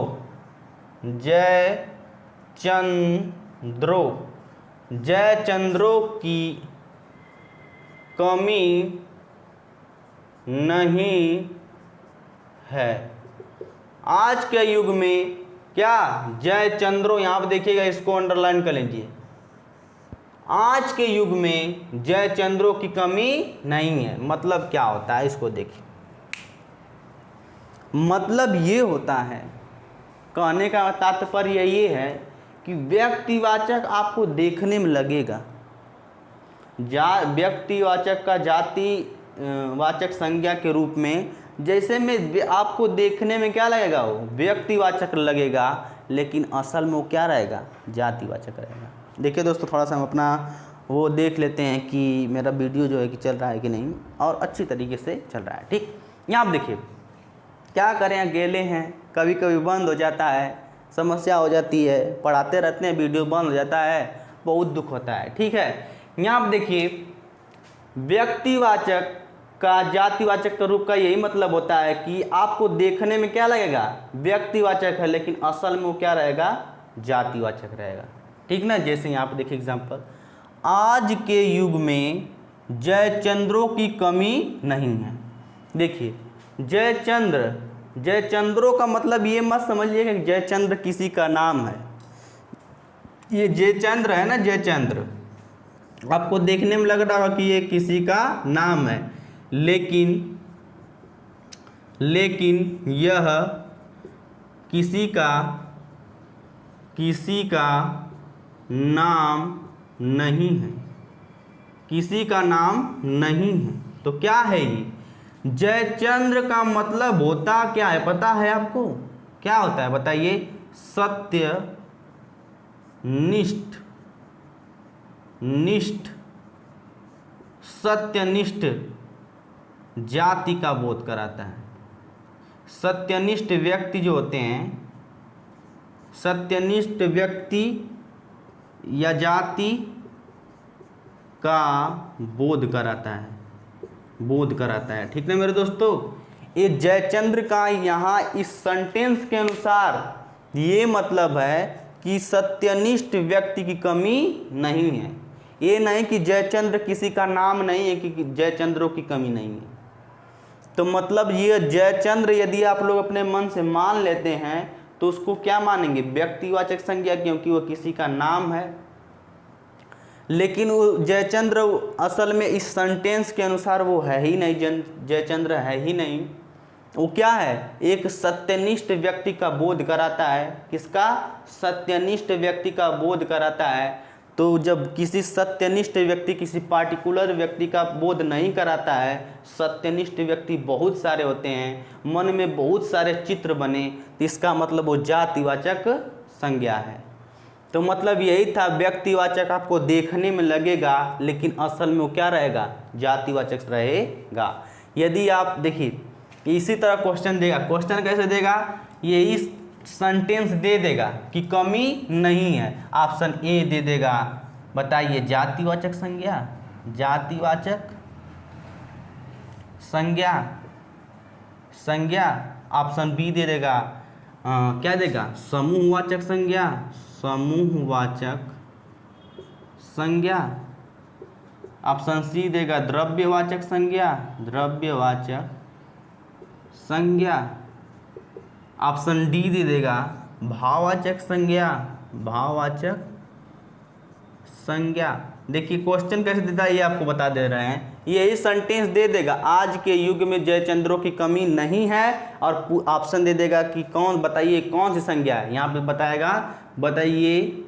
की कमी नहीं है। आज के युग में क्या? जयचंद्रो। यहाँ पे देखिएगा, इसको अंडरलाइन कर लीजिए। आज के युग में जयचंद्रो की कमी नहीं है। मतलब क्या होता है? इसको देखिए। मतलब ये होता है, कहने का तात्पर्य ये है कि व्यक्तिवाचक आपको देखने में लगेगा, व्यक्तिवाचक का वाचक संज्ञा के रूप में, जैसे में आपको देखने में क्या लगेगा, वो व्यक्तिवाचक लगेगा, लेकिन असल में वो क्या रहेगा, जातिवाचक रहेगा। देखिए दोस्तों, थोड़ा सा हम अपना वो देख लेते हैं कि मेरा वीडियो जो है कि चल रहा है कि नहीं, और अच्छी तरीके से चल रहा है। ठीक, यहाँ आप देखिए क्या करें, अकेले हैं, कभी कभी बंद हो जाता है, समस्या हो जाती है, पढ़ाते रहते हैं वीडियो बंद हो जाता है, बहुत दुख होता है। ठीक है, यहाँ आप देखिए व्यक्तिवाचक का जातिवाचक का रूप का यही मतलब होता है कि आपको देखने में क्या लगेगा, व्यक्तिवाचक है, लेकिन असल में वो क्या रहेगा, जातिवाचक रहेगा। ठीक ना, जैसे यहाँ पे देखिए एग्जाम्पल, आज के युग में जयचंद्रों की कमी नहीं है। देखिए जयचंद्र, जयचंद्रों का मतलब ये मत समझिएगा कि जयचंद्र किसी का नाम है। ये जयचंद्र है ना, जयचंद्र आपको देखने में लग रहा होगा कि ये किसी का नाम है, लेकिन यह किसी का नाम नहीं है, किसी का नाम नहीं है। तो क्या है ये, जयचंद्र का मतलब होता क्या है, पता है आपको क्या होता है, बताइए, सत्यनिष्ठ जाति का बोध कराता है। सत्यनिष्ठ व्यक्ति जो होते हैं, सत्यनिष्ठ व्यक्ति या जाति का बोध कराता है, ठीक ना मेरे दोस्तों। ये जयचंद्र का यहाँ इस सेंटेंस के अनुसार ये मतलब है कि सत्यनिष्ठ व्यक्ति की कमी नहीं है। ये नहीं कि जयचंद्र किसी का नाम नहीं है कि जयचंद्रों की कमी नहीं है। तो मतलब ये जयचंद्र यदि आप लोग अपने मन से मान लेते हैं तो उसको क्या मानेंगे, व्यक्तिवाचक संज्ञा, क्योंकि वो किसी का नाम है। लेकिन वो जयचंद्र असल में इस सेंटेंस के अनुसार वो है ही नहीं, जयचंद्र है ही नहीं। वो क्या है, एक सत्यनिष्ठ व्यक्ति का बोध कराता है। किसका, सत्यनिष्ठ व्यक्ति का बोध कराता है। तो जब किसी सत्यनिष्ठ व्यक्ति किसी पार्टिकुलर व्यक्ति का बोध नहीं कराता है, सत्यनिष्ठ व्यक्ति बहुत सारे होते हैं, मन में बहुत सारे चित्र बने, तो इसका मतलब वो जातिवाचक संज्ञा है। तो मतलब यही था, व्यक्तिवाचक आपको देखने में लगेगा लेकिन असल में वो क्या रहेगा, जातिवाचक रहेगा। यदि आप देखिए इसी तरह क्वेश्चन देगा, क्वेश्चन कैसे देगा, ये इस सेंटेंस दे देगा कि कमी नहीं है, ऑप्शन ए दे देगा, बताइए जातिवाचक संज्ञा, जातिवाचक संज्ञा, ऑप्शन बी दे देगा क्या देगा, समूहवाचक संज्ञा, ऑप्शन सी देगा द्रव्यवाचक संज्ञा, ऑप्शन डी दे देगा भाववाचक संज्ञा। देखिए क्वेश्चन कैसे देता है ये आपको बता दे रहे हैं, यही सेंटेंस दे देगा, आज के युग में जयचंद्रों की कमी नहीं है, और ऑप्शन दे देगा कि कौन, बताइए कौन सी संज्ञा है। यहाँ पे बताएगा, बताइए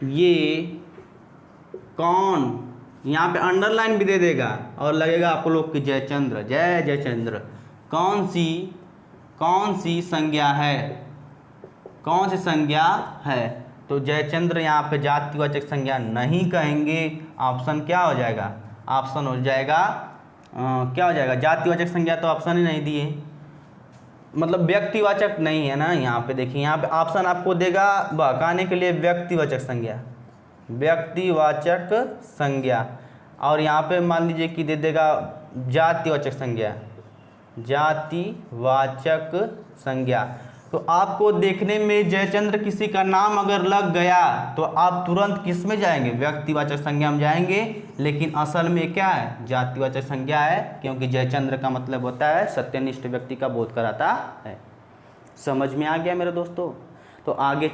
ये कौन, यहाँ पे अंडरलाइन भी दे देगा और लगेगा आप लोग कि जयचंद्र, जय जयचंद्र, कौन सी संज्ञा है, कौन सी संज्ञा है। तो जयचंद्र यहाँ पे जातिवाचक संज्ञा नहीं कहेंगे, ऑप्शन क्या हो जाएगा, ऑप्शन हो जाएगा क्या हो जाएगा, जातिवाचक संज्ञा तो ऑप्शन ही नहीं दिए, मतलब व्यक्तिवाचक नहीं है ना। यहाँ पे देखिए, यहाँ पे ऑप्शन आपको देगा बहकाने के लिए व्यक्तिवाचक संज्ञा, और यहाँ पे मान लीजिए कि दे देगा जातिवाचक संज्ञा। तो आपको देखने में जयचंद्र किसी का नाम अगर लग गया तो आप तुरंत किस में जाएंगे, व्यक्तिवाचक संज्ञा में जाएंगे, लेकिन असल में क्या है, जातिवाचक संज्ञा है, क्योंकि जयचंद्र का मतलब होता है सत्यनिष्ठ व्यक्ति का बोध कराता है। समझ में आ गया मेरे दोस्तों। तो आगे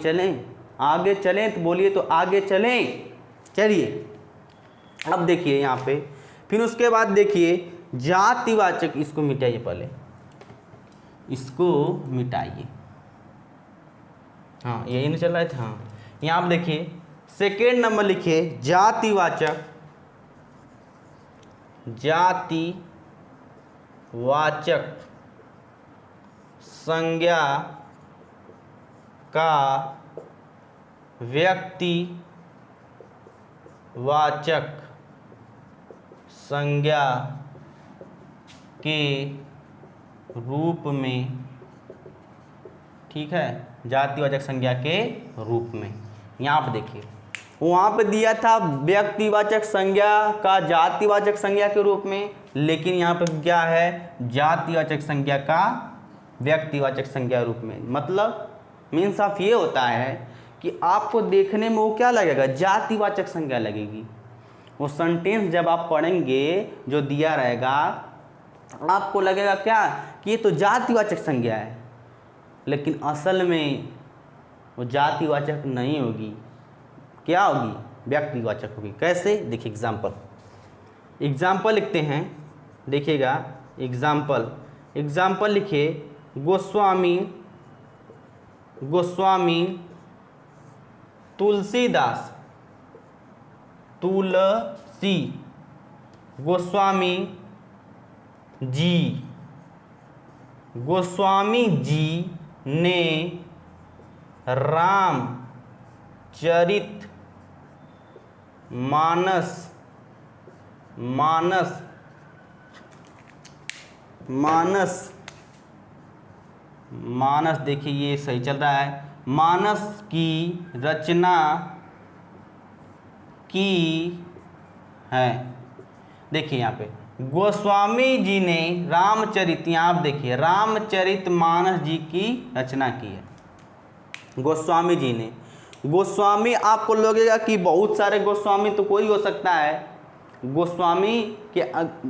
चलें तो बोलिए, तो आगे चलिए। अब देखिए यहाँ पे, फिर उसके बाद देखिए जातिवाचक, इसको मिटाइए, पहले इसको मिटाइए, हाँ यही नहीं चल रहा था। हाँ यहाँ आप देखिए सेकेंड नंबर लिखिए जातिवाचक, जातिवाचक संज्ञा का व्यक्तिवाचक संज्ञा के रूप में, ठीक है, जातिवाचक संज्ञा के रूप में। यहाँ पे देखिए, वहाँ पे दिया था व्यक्तिवाचक संज्ञा का जातिवाचक संज्ञा के रूप में, लेकिन यहाँ पे क्या है, जातिवाचक संज्ञा का व्यक्तिवाचक संज्ञा रूप में। मतलब मीन्स ऑफ ये होता है कि आपको देखने में वो क्या लगेगा, जातिवाचक संज्ञा लगेगी। वो सेंटेंस जब आप पढ़ेंगे जो दिया रहेगा, आपको लगेगा क्या कि ये तो जातिवाचक संज्ञा है, लेकिन असल में वो जातिवाचक नहीं होगी, क्या होगी, व्यक्तिवाचक होगी। कैसे, देखिए एग्जाम्पल लिखते हैं, देखिएगा एग्जाम्पल लिखिए, गोस्वामी तुलसीदास, गोस्वामी जी ने रामचरित मानस देखिए ये सही चल रहा है, मानस की रचना की है। देखिए यहाँ पे गोस्वामी जी ने रामचरित, यहाँ आप देखिए रामचरित मानस जी की रचना की है, गोस्वामी जी ने। गोस्वामी आपको लगेगा कि बहुत सारे गोस्वामी तो कोई हो सकता है, गोस्वामी के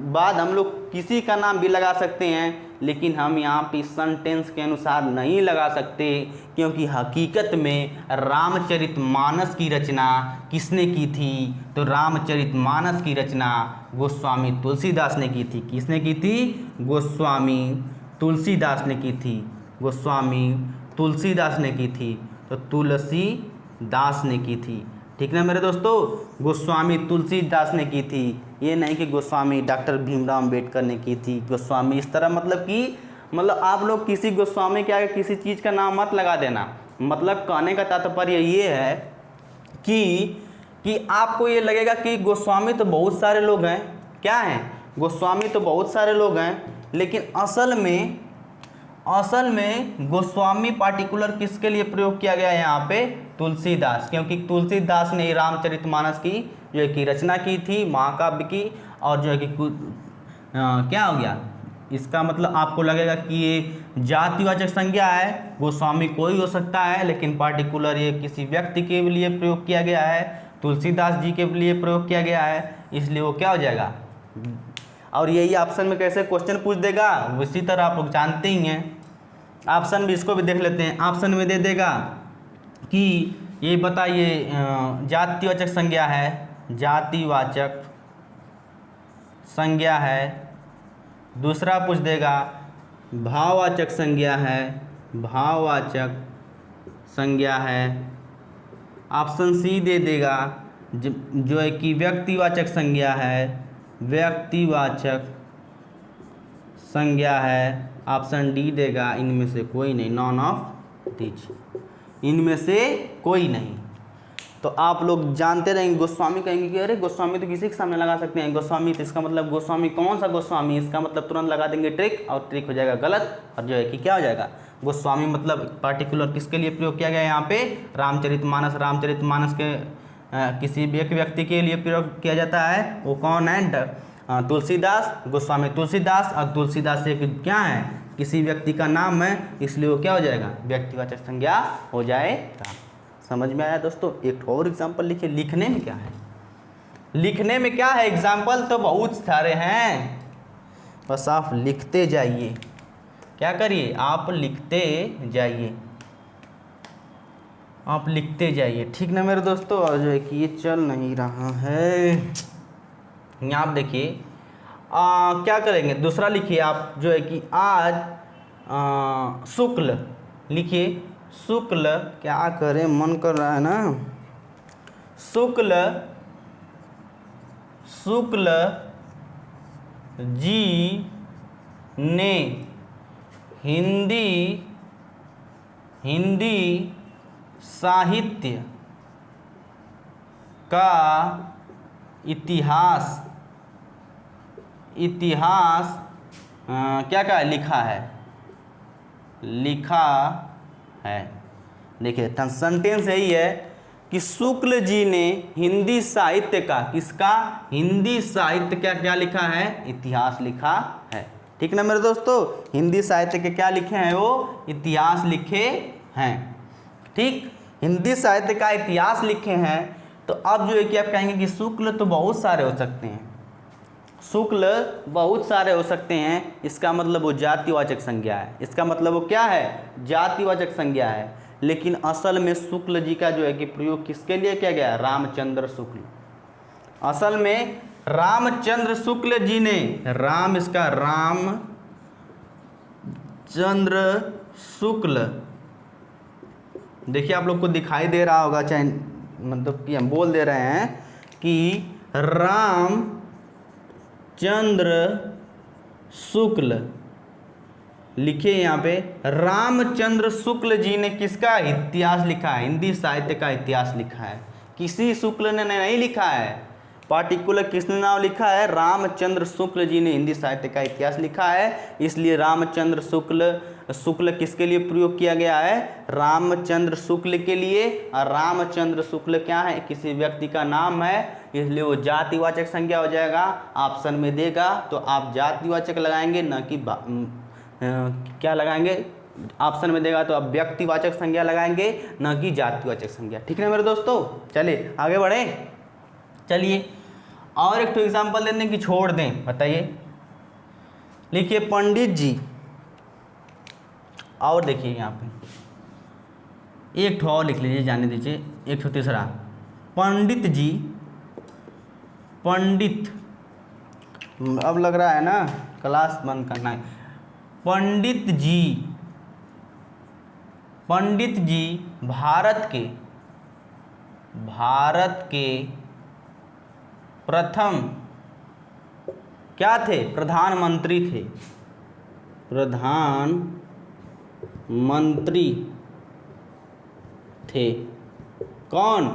बाद हम लोग किसी का नाम भी लगा सकते हैं, लेकिन हम यहाँ पे सेंटेंस के अनुसार नहीं लगा सकते, क्योंकि हकीकत में रामचरितमानस की रचना किसने की थी, तो रामचरितमानस की रचना गोस्वामी तुलसीदास ने की थी। किसने की थी, गोस्वामी तुलसीदास ने की थी, गोस्वामी तुलसीदास ने की थी, तो तुलसीदास ने की थी। ठीक ना मेरे दोस्तों, गोस्वामी तुलसीदास ने की थी, ये नहीं कि गोस्वामी डॉक्टर भीमराव अम्बेडकर ने की थी। गोस्वामी इस तरह मतलब आप लोग किसी गोस्वामी के आगे किसी चीज़ का नाम मत लगा देना। मतलब कहने का तात्पर्य ये है कि आपको ये लगेगा कि गोस्वामी तो बहुत सारे लोग हैं, क्या हैं, गोस्वामी तो बहुत सारे लोग हैं, लेकिन असल में गोस्वामी पार्टिकुलर किसके लिए प्रयोग किया गया है यहाँ पे, तुलसीदास, क्योंकि तुलसीदास ने रामचरितमानस की जो है कि रचना की थी, महाकाव्य की, और जो है कि क्या हो गया, इसका मतलब आपको लगेगा कि ये जातिवाचक संज्ञा है, गोस्वामी कोई हो सकता है, लेकिन पार्टिकुलर ये किसी व्यक्ति के लिए प्रयोग किया गया है, तुलसीदास जी के लिए प्रयोग किया गया है, इसलिए वो क्या हो जाएगा। और यही ऑप्शन में कैसे क्वेश्चन पूछ देगा, उसी तरह आप लोग जानते ही हैं। ऑप्शन भी इसको भी देख लेते हैं, ऑप्शन में दे देगा कि ये बताइए जातिवाचक संज्ञा है, जातिवाचक संज्ञा है। दूसरा पूछ देगा भाववाचक संज्ञा है, भाववाचक संज्ञा है। ऑप्शन सी दे देगा जो है कि व्यक्तिवाचक संज्ञा है, व्यक्तिवाचक संज्ञा है। ऑप्शन डी देगा इनमें से कोई नहीं, नॉन ऑफ दीज, इनमें से कोई नहीं। तो आप लोग जानते रहेंगे, गोस्वामी कहेंगे कि अरे गोस्वामी तो किसी के सामने लगा सकते हैं, गोस्वामी तो इसका मतलब गोस्वामी कौन सा गोस्वामी, इसका मतलब तुरंत लगा देंगे ट्रिक, और ट्रिक हो जाएगा गलत, और जो है कि क्या हो जाएगा, गोस्वामी मतलब पार्टिकुलर किसके लिए प्रयोग किया गया है यहाँ पे, रामचरितमानस। रामचरितमानस के किसी भी एक व्यक्ति के लिए प्रयोग किया जाता है, वो कौन है, तुलसीदास, गोस्वामी तुलसीदास, और तुलसीदास एक क्या है, किसी व्यक्ति का नाम है, इसलिए वो क्या हो जाएगा, व्यक्तिवाचक संज्ञा हो जाएगा। समझ में आया दोस्तों। एक और एग्जाम्पल लिखिए, लिखने में क्या है, लिखने में क्या है, एग्जाम्पल तो बहुत सारे हैं, बस आप लिखते जाइए, क्या करिए, आप लिखते जाइए, आप लिखते जाइए, ठीक ना मेरे दोस्तों। और जो है कि ये चल नहीं रहा है, यहाँ आप देखिए क्या करेंगे, दूसरा लिखिए आप जो है कि आज शुक्ल लिखिए, शुक्ल, क्या करें मन कर रहा है ना, शुक्ल जी ने हिंदी साहित्य का इतिहास क्या लिखा है। देखिए सेंटेंस यही है कि शुक्ल जी ने हिंदी साहित्य का, किसका, हिंदी साहित्य का क्या लिखा है, इतिहास लिखा है। ठीक ना मेरे दोस्तों, हिंदी साहित्य के क्या लिखे हैं, वो इतिहास लिखे हैं। ठीक, हिंदी साहित्य का इतिहास लिखे हैं। तो अब जो है कि आप कहेंगे कि शुक्ल तो बहुत सारे हो सकते हैं, शुक्ल बहुत सारे हो सकते हैं, इसका मतलब वो जातिवाचक संज्ञा है, इसका मतलब वो क्या है, जातिवाचक संज्ञा है। लेकिन असल में शुक्ल जी का जो है कि प्रयोग किसके लिए किया गया, रामचंद्र शुक्ल। असल में रामचंद्र शुक्ल जी ने, राम इसका रामचंद्र शुक्ल, देखिए आप लोग को दिखाई दे रहा होगा, चाहे मतलब कि हम बोल दे रहे हैं कि रामचंद्र शुक्ल, लिखिए यहाँ पे, रामचंद्र शुक्ल जी ने किसका इतिहास लिखा है, हिंदी साहित्य का इतिहास लिखा है। किसी शुक्ल ने नहीं लिखा है, पार्टिकुलर किसने नाम लिखा है, रामचंद्र शुक्ल जी ने हिंदी साहित्य का इतिहास लिखा है। इसलिए रामचंद्र शुक्ल किसके लिए प्रयोग किया गया है, रामचंद्र शुक्ल के लिए। और रामचंद्र शुक्ल क्या है, किसी व्यक्ति का नाम है, इसलिए वो जातिवाचक संज्ञा हो जाएगा। ऑप्शन में देगा तो आप जातिवाचक लगाएंगे, न कि क्या लगाएंगे, ऑप्शन में देगा तो आप व्यक्तिवाचक संज्ञा लगाएंगे, न कि जातिवाचक संज्ञा। ठीक है मेरे दोस्तों, चलिए आगे बढ़े। चलिए और एक तो एग्जाम्पल दे दें कि छोड़ दें, बताइए। लिखिए पंडित जी, और देखिए यहाँ पे एक ठो और लिख लीजिए, जाने दीजिए, एक ठो तीसरा, पंडित जी, पंडित, अब लग रहा है ना क्लास बंद करना है। पंडित जी भारत के प्रथम क्या थे, प्रधानमंत्री थे, प्रधानमंत्री थे। कौन,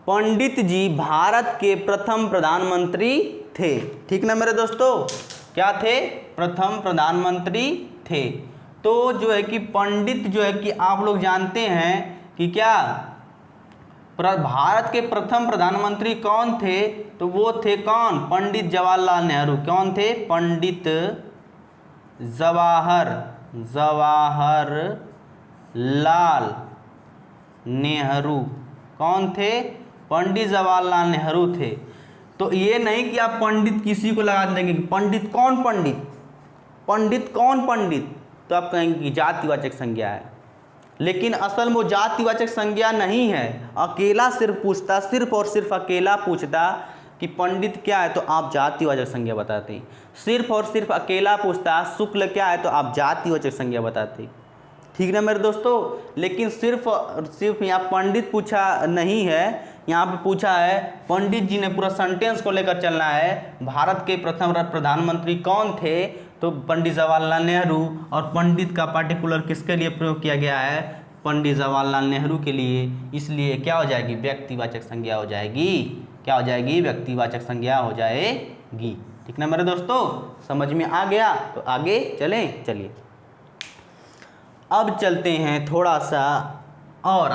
पंडित जी भारत के प्रथम प्रधानमंत्री थे। ठीक ना मेरे दोस्तों, क्या थे, प्रथम प्रधानमंत्री थे। तो जो है कि पंडित जो है कि आप लोग जानते हैं कि क्या, भारत के प्रथम प्रधानमंत्री कौन थे, तो वो थे कौन, पंडित जवाहरलाल नेहरू। कौन थे, पंडित जवाहरलाल नेहरू। कौन थे, पंडित जवाहरलाल नेहरू थे। तो ये नहीं कि आप पंडित किसी को लगा देंगे, पंडित कौन पंडित, तो आप कहेंगे कि जातिवाचक संज्ञा है। लेकिन असल में वो जातिवाचक संज्ञा नहीं है, अकेला सिर्फ पूछता, सिर्फ और सिर्फ अकेला पूछता कि पंडित क्या है, तो आप जातिवाचक संज्ञा बताते। सिर्फ और सिर्फ अकेला पूछता शुक्ल क्या है, तो आप जातिवाचक संज्ञा बताते। ठीक ना मेरे दोस्तों, लेकिन सिर्फ यहाँ पंडित पूछा नहीं है, यहाँ पे पूछा है पंडित जी ने, पूरा सेंटेंस को लेकर चलना है। भारत के प्रथम प्रधानमंत्री कौन थे, तो पंडित जवाहरलाल नेहरू, और पंडित का पार्टिकुलर किसके लिए प्रयोग किया गया है, पंडित जवाहरलाल नेहरू के लिए। इसलिए क्या हो जाएगी, व्यक्तिवाचक संज्ञा हो जाएगी। क्या हो जाएगी, व्यक्तिवाचक संज्ञा हो जाएगी। ठीक ना मेरे दोस्तों, समझ में आ गया, तो आगे चलें। चलिए अब चलते हैं थोड़ा सा और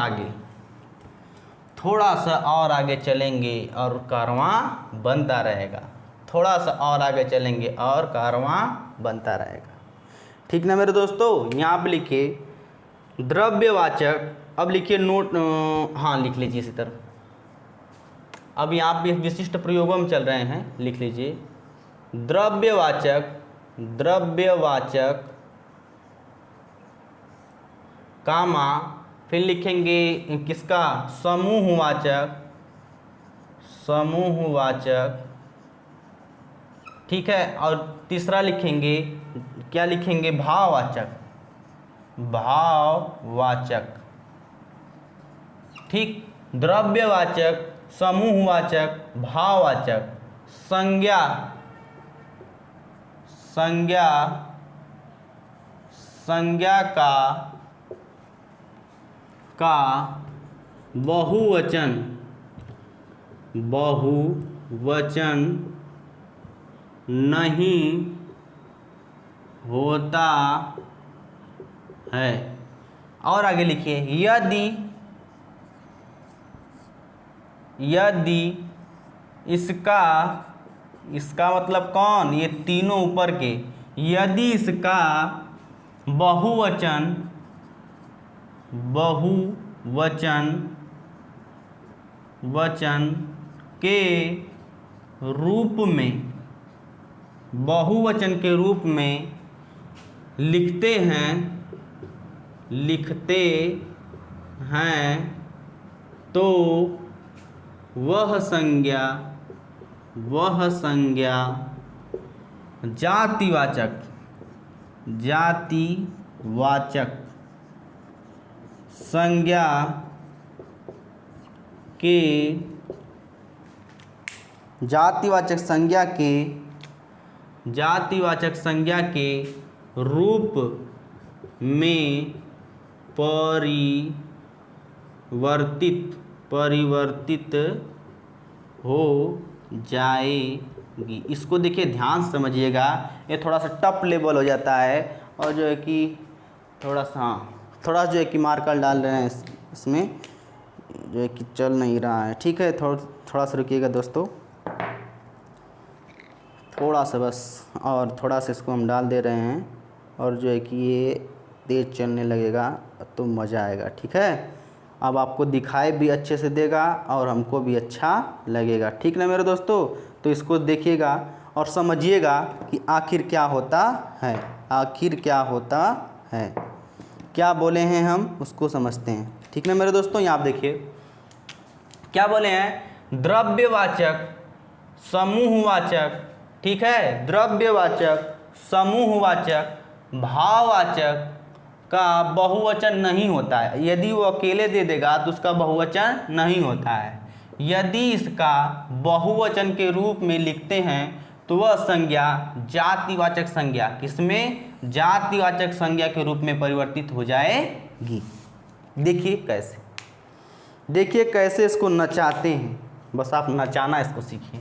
आगे चलेंगे और कारवां बनता रहेगा। थोड़ा सा और आगे चलेंगे और कारवां बनता रहेगा। ठीक ना मेरे दोस्तों, यहाँ पे लिखिए द्रव्यवाचक, अब लिखिए नोट, हाँ लिख लीजिए इसी तरह। अब यहाँ पे विशिष्ट प्रयोगों में चल रहे हैं, लिख लीजिए द्रव्यवाचक कामा, फिर लिखेंगे किसका, समूहवाचक। ठीक है, और तीसरा लिखेंगे, क्या लिखेंगे, भाववाचक। ठीक, द्रव्यवाचक, समूहवाचक, भाववाचक। संज्ञा, संज्ञा, संज्ञा का बहुवचन, बहुवचन नहीं होता है। और आगे लिखिए, यदि इसका, इसका मतलब कौन, ये तीनों ऊपर के, यदि इसका बहुवचन, वचन के रूप में, बहुवचन के रूप में लिखते हैं तो वह संज्ञा जातिवाचक संज्ञा के, जातिवाचक संज्ञा के रूप में परिवर्तित हो जाएगी। इसको देखिए ध्यान से समझिएगा, ये थोड़ा सा टफ लेवल हो जाता है और जो है कि थोड़ा जो है कि मार्कर डाल रहे हैं इसमें, जो है कि चल नहीं रहा है। ठीक है, थोड़ा सा रुकिएगा दोस्तों, थोड़ा सा बस, और थोड़ा सा इसको हम डाल दे रहे हैं और जो है कि ये तेज चलने लगेगा तो मज़ा आएगा। ठीक है, अब आपको दिखाई भी अच्छे से देगा और हमको भी अच्छा लगेगा। ठीक ना मेरे दोस्तों, तो इसको देखिएगा और समझिएगा कि आखिर क्या होता है, क्या बोले हैं हम उसको समझते हैं। ठीक ना मेरे दोस्तों, यहाँ आप देखिए क्या बोले हैं, द्रव्यवाचक, समूहवाचक, ठीक है, द्रव्यवाचक, समूहवाचक, भाववाचक का बहुवचन नहीं होता है। यदि वो अकेले दे देगा तो उसका बहुवचन नहीं होता है। यदि इसका बहुवचन के रूप में लिखते हैं तो वह संज्ञा जातिवाचक संज्ञा, किसमें, जातिवाचक संज्ञा के रूप में परिवर्तित हो जाएगी। देखिए कैसे इसको नचाते हैं, बस आप नचाना इसको सीखिए।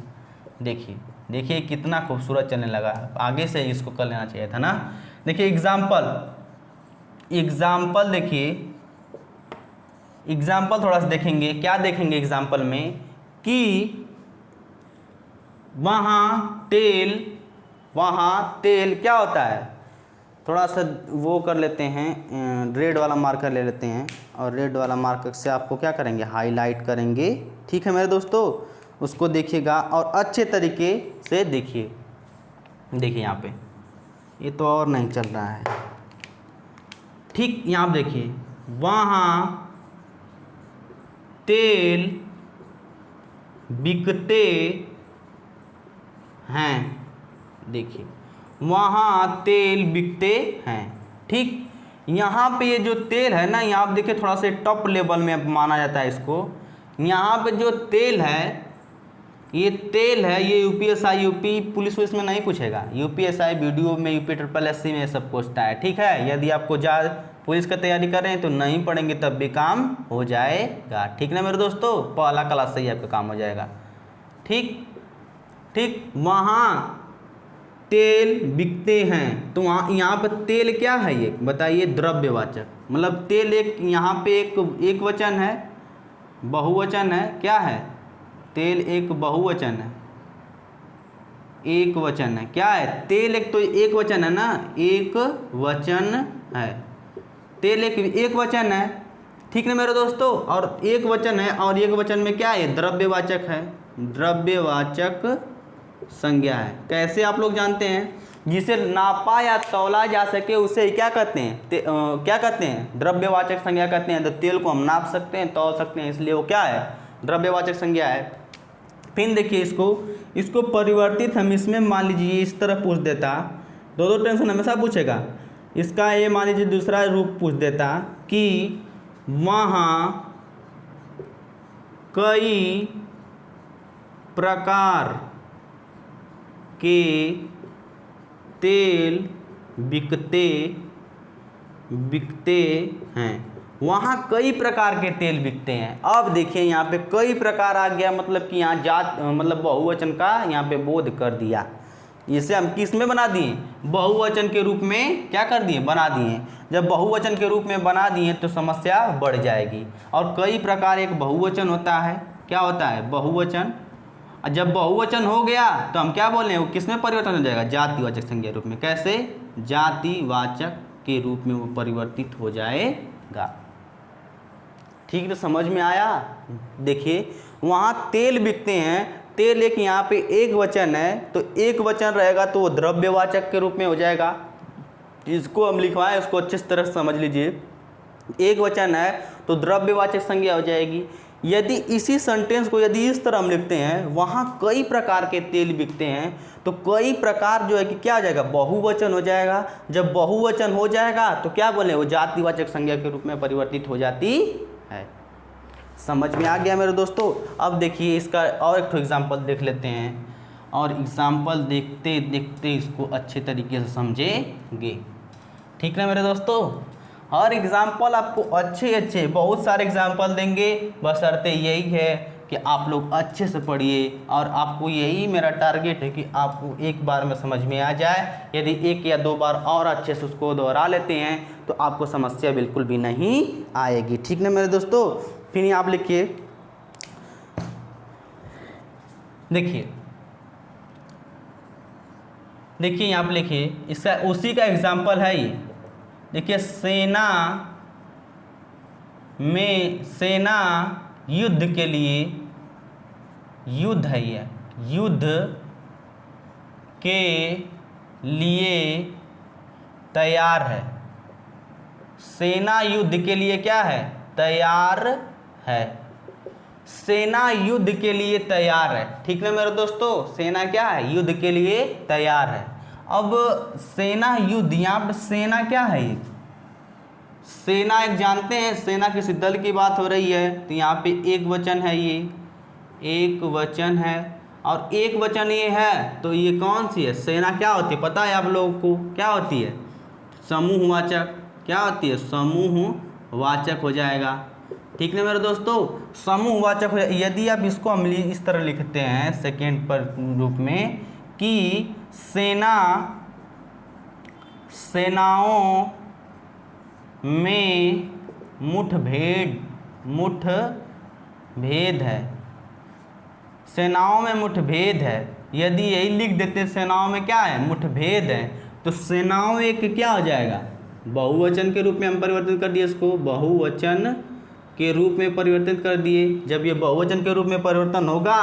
देखिए कितना खूबसूरत चलने लगा, आगे से इसको कर लेना चाहिए था ना। देखिए एग्जाम्पल देखिए, एग्जाम्पल थोड़ा सा देखेंगे। क्या देखेंगे एग्जाम्पल में कि वहाँ तेल क्या होता है, थोड़ा सा वो कर लेते हैं, रेड वाला मार्कर ले लेते हैं और रेड वाला मार्कर से आपको क्या करेंगे, हाईलाइट करेंगे। ठीक है मेरे दोस्तों, उसको देखिएगा और अच्छे तरीके से देखिए यहाँ पे ये तो और नहीं चल रहा है। ठीक, यहाँ देखिए, वहाँ तेल बिकते हैं, देखिए वहाँ तेल बिकते हैं। ठीक, यहाँ पे ये जो तेल है ना, यहाँ आप देखिए थोड़ा सा टॉप लेवल में माना जाता है इसको। यहाँ पे जो तेल है, ये तेल है, ये यूपीएसआई, यूपी पुलिस में नहीं पूछेगा, यूपीएसआई वीडियो में, यूपी SSSC में सब पूछता है। ठीक है, यदि आपको पुलिस का तैयारी कर रहे हैं तो नहीं पढ़ेंगे तब भी काम हो जाएगा। ठीक ना मेरे दोस्तों, पहला क्लास से ही आपका काम हो जाएगा। ठीक, वहाँ तेल बिकते हैं, तो यहाँ पर तेल क्या है, ये बताइए, द्रव्यवाचक, मतलब तेल यहाँ पे एक वचन है, बहुवचन है, क्या है, तेल एक बहुवचन है, एक वचन है, क्या है, तेल एक तो एक वचन है ना, एक वचन है, तेल एक वचन है। ठीक है मेरे दोस्तों, और एक वचन है और एक वचन में क्या है, द्रव्यवाचक है, द्रव्यवाचक संज्ञा है। कैसे आप लोग जानते हैं, जिसे नापा या तौला जा सके उसे क्या कहते हैं, द्रव्यवाचक संज्ञा कहते हैं। तो तेल को हम नाप सकते हैं, तौल सकते हैं, इसलिए वो क्या है, द्रव्यवाचक संज्ञा है। फिर देखिए इसको परिवर्तित हम इसमें मान लीजिए इस तरह पूछ देता, दो टेंशन हमेशा पूछेगा। इसका ये मान लीजिए दूसरा रूप पूछ देता कि वहाँ कई प्रकार के तेल बिकते हैं। वहाँ कई प्रकार के तेल बिकते हैं। अब देखिए यहाँ पे कई प्रकार आ गया, मतलब कि यहाँ जात मतलब बहुवचन का यहाँ पे बोध कर दिया। इसे हम किस में बना दिए, बहुवचन के रूप में क्या कर दिए, बना दिए। जब बहुवचन के रूप में बना दिए तो समस्या बढ़ जाएगी। और कई प्रकार एक बहुवचन होता है, क्या होता है, बहुवचन। जब बहुवचन हो गया तो हम क्या बोल रहे हैं, वो किस में परिवर्तन हो जाएगा, जातिवाचक संज्ञा रूप में। कैसे, जातिवाचक के रूप में वो परिवर्तित हो जाएगा। ठीक, तो समझ में आया। देखिए वहाँ तेल बिकते हैं, तेल एक यहाँ पे एक वचन है, तो एक वचन रहेगा तो वो द्रव्यवाचक के रूप में हो जाएगा। इसको हम लिखवाएं, उसको अच्छी तरह से समझ लीजिए। एक वचन है तो द्रव्यवाचक संज्ञा हो जाएगी। यदि इसी सेंटेंस को यदि इस तरह हम लिखते हैं, वहाँ कई प्रकार के तेल बिकते हैं, तो कई प्रकार जो है कि क्या हो जाएगा, बहुवचन हो जाएगा। जब बहुवचन हो जाएगा तो क्या बोले, वो जातिवाचक संज्ञा के रूप में परिवर्तित हो जाती है। समझ में आ गया मेरे दोस्तों। अब देखिए इसका और एक एग्जाम्पल देख लेते हैं, और एग्जाम्पल देखते देखते इसको अच्छे तरीके से समझेंगे। ठीक है मेरे दोस्तों, हर एग्जाम्पल आपको अच्छे बहुत सारे एग्जाम्पल देंगे, बशर्ते यही है कि आप लोग अच्छे से पढ़िए। और आपको यही मेरा टारगेट है कि आपको एक बार में समझ में आ जाए। यदि एक या दो बार और अच्छे से उसको दोहरा लेते हैं तो आपको समस्या बिल्कुल भी नहीं आएगी। ठीक ना मेरे दोस्तों। फिर आप लिखिए, देखिए यहाँ पे लिखिए, इसका उसी का एग्जाम्पल है ये। देखिए सेना युद्ध के लिए, युद्ध है ये, युद्ध के लिए तैयार है। सेना युद्ध के लिए क्या है, तैयार है। सेना युद्ध के लिए तैयार है। ठीक है मेरे दोस्तों, सेना क्या है, युद्ध के लिए तैयार है। अब सेना युद्ध, यहाँ पर सेना क्या है, सेना एक जानते हैं, सेना किसी दल की बात हो रही है, तो यहाँ पे एक वचन है, ये एक वचन है। और एक वचन ये है तो ये कौन सी है, सेना क्या होती है पता है आप लोगों को, क्या होती है, समूहवाचक। क्या होती है, समूहवाचक हो जाएगा। ठीक है मेरे दोस्तों, समूहवाचक हो। यदि आप इसको हम इस तरह लिखते हैं सेकेंड पर रूप में कि सेनाओं में मुठभेद है। सेनाओं में मुठभेद है। यदि यही लिख देते सेनाओं में क्या है, मुठभेद है, तो सेनाओं एक क्या हो जाएगा, बहुवचन के रूप में हम परिवर्तित कर दिए इसको, बहुवचन के रूप में परिवर्तित कर दिए। जब ये बहुवचन के रूप में परिवर्तन होगा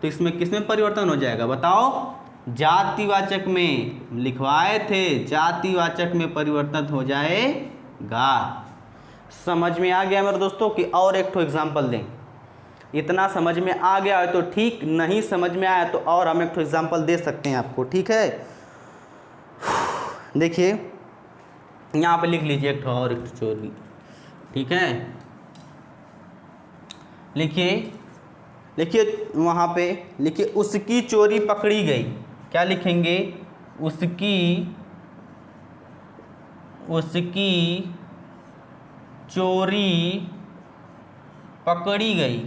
तो इसमें किस में परिवर्तन हो जाएगा बताओ, जातिवाचक में। लिखवाए थे, जातिवाचक में परिवर्तन हो जाएगा। समझ में आ गया मेरे दोस्तों कि और एक ठो एग्जाम्पल दें। इतना समझ में आ गया है तो ठीक, नहीं समझ में आया तो और हम एक ठो एग्जाम्पल दे सकते हैं आपको। ठीक है, देखिए यहाँ पे लिख लीजिए एक ठो और एक चोरी। ठीक है, लिखिए वहाँ पे लिखिए, उसकी चोरी पकड़ी गई। क्या लिखेंगे, उसकी चोरी पकड़ी गई।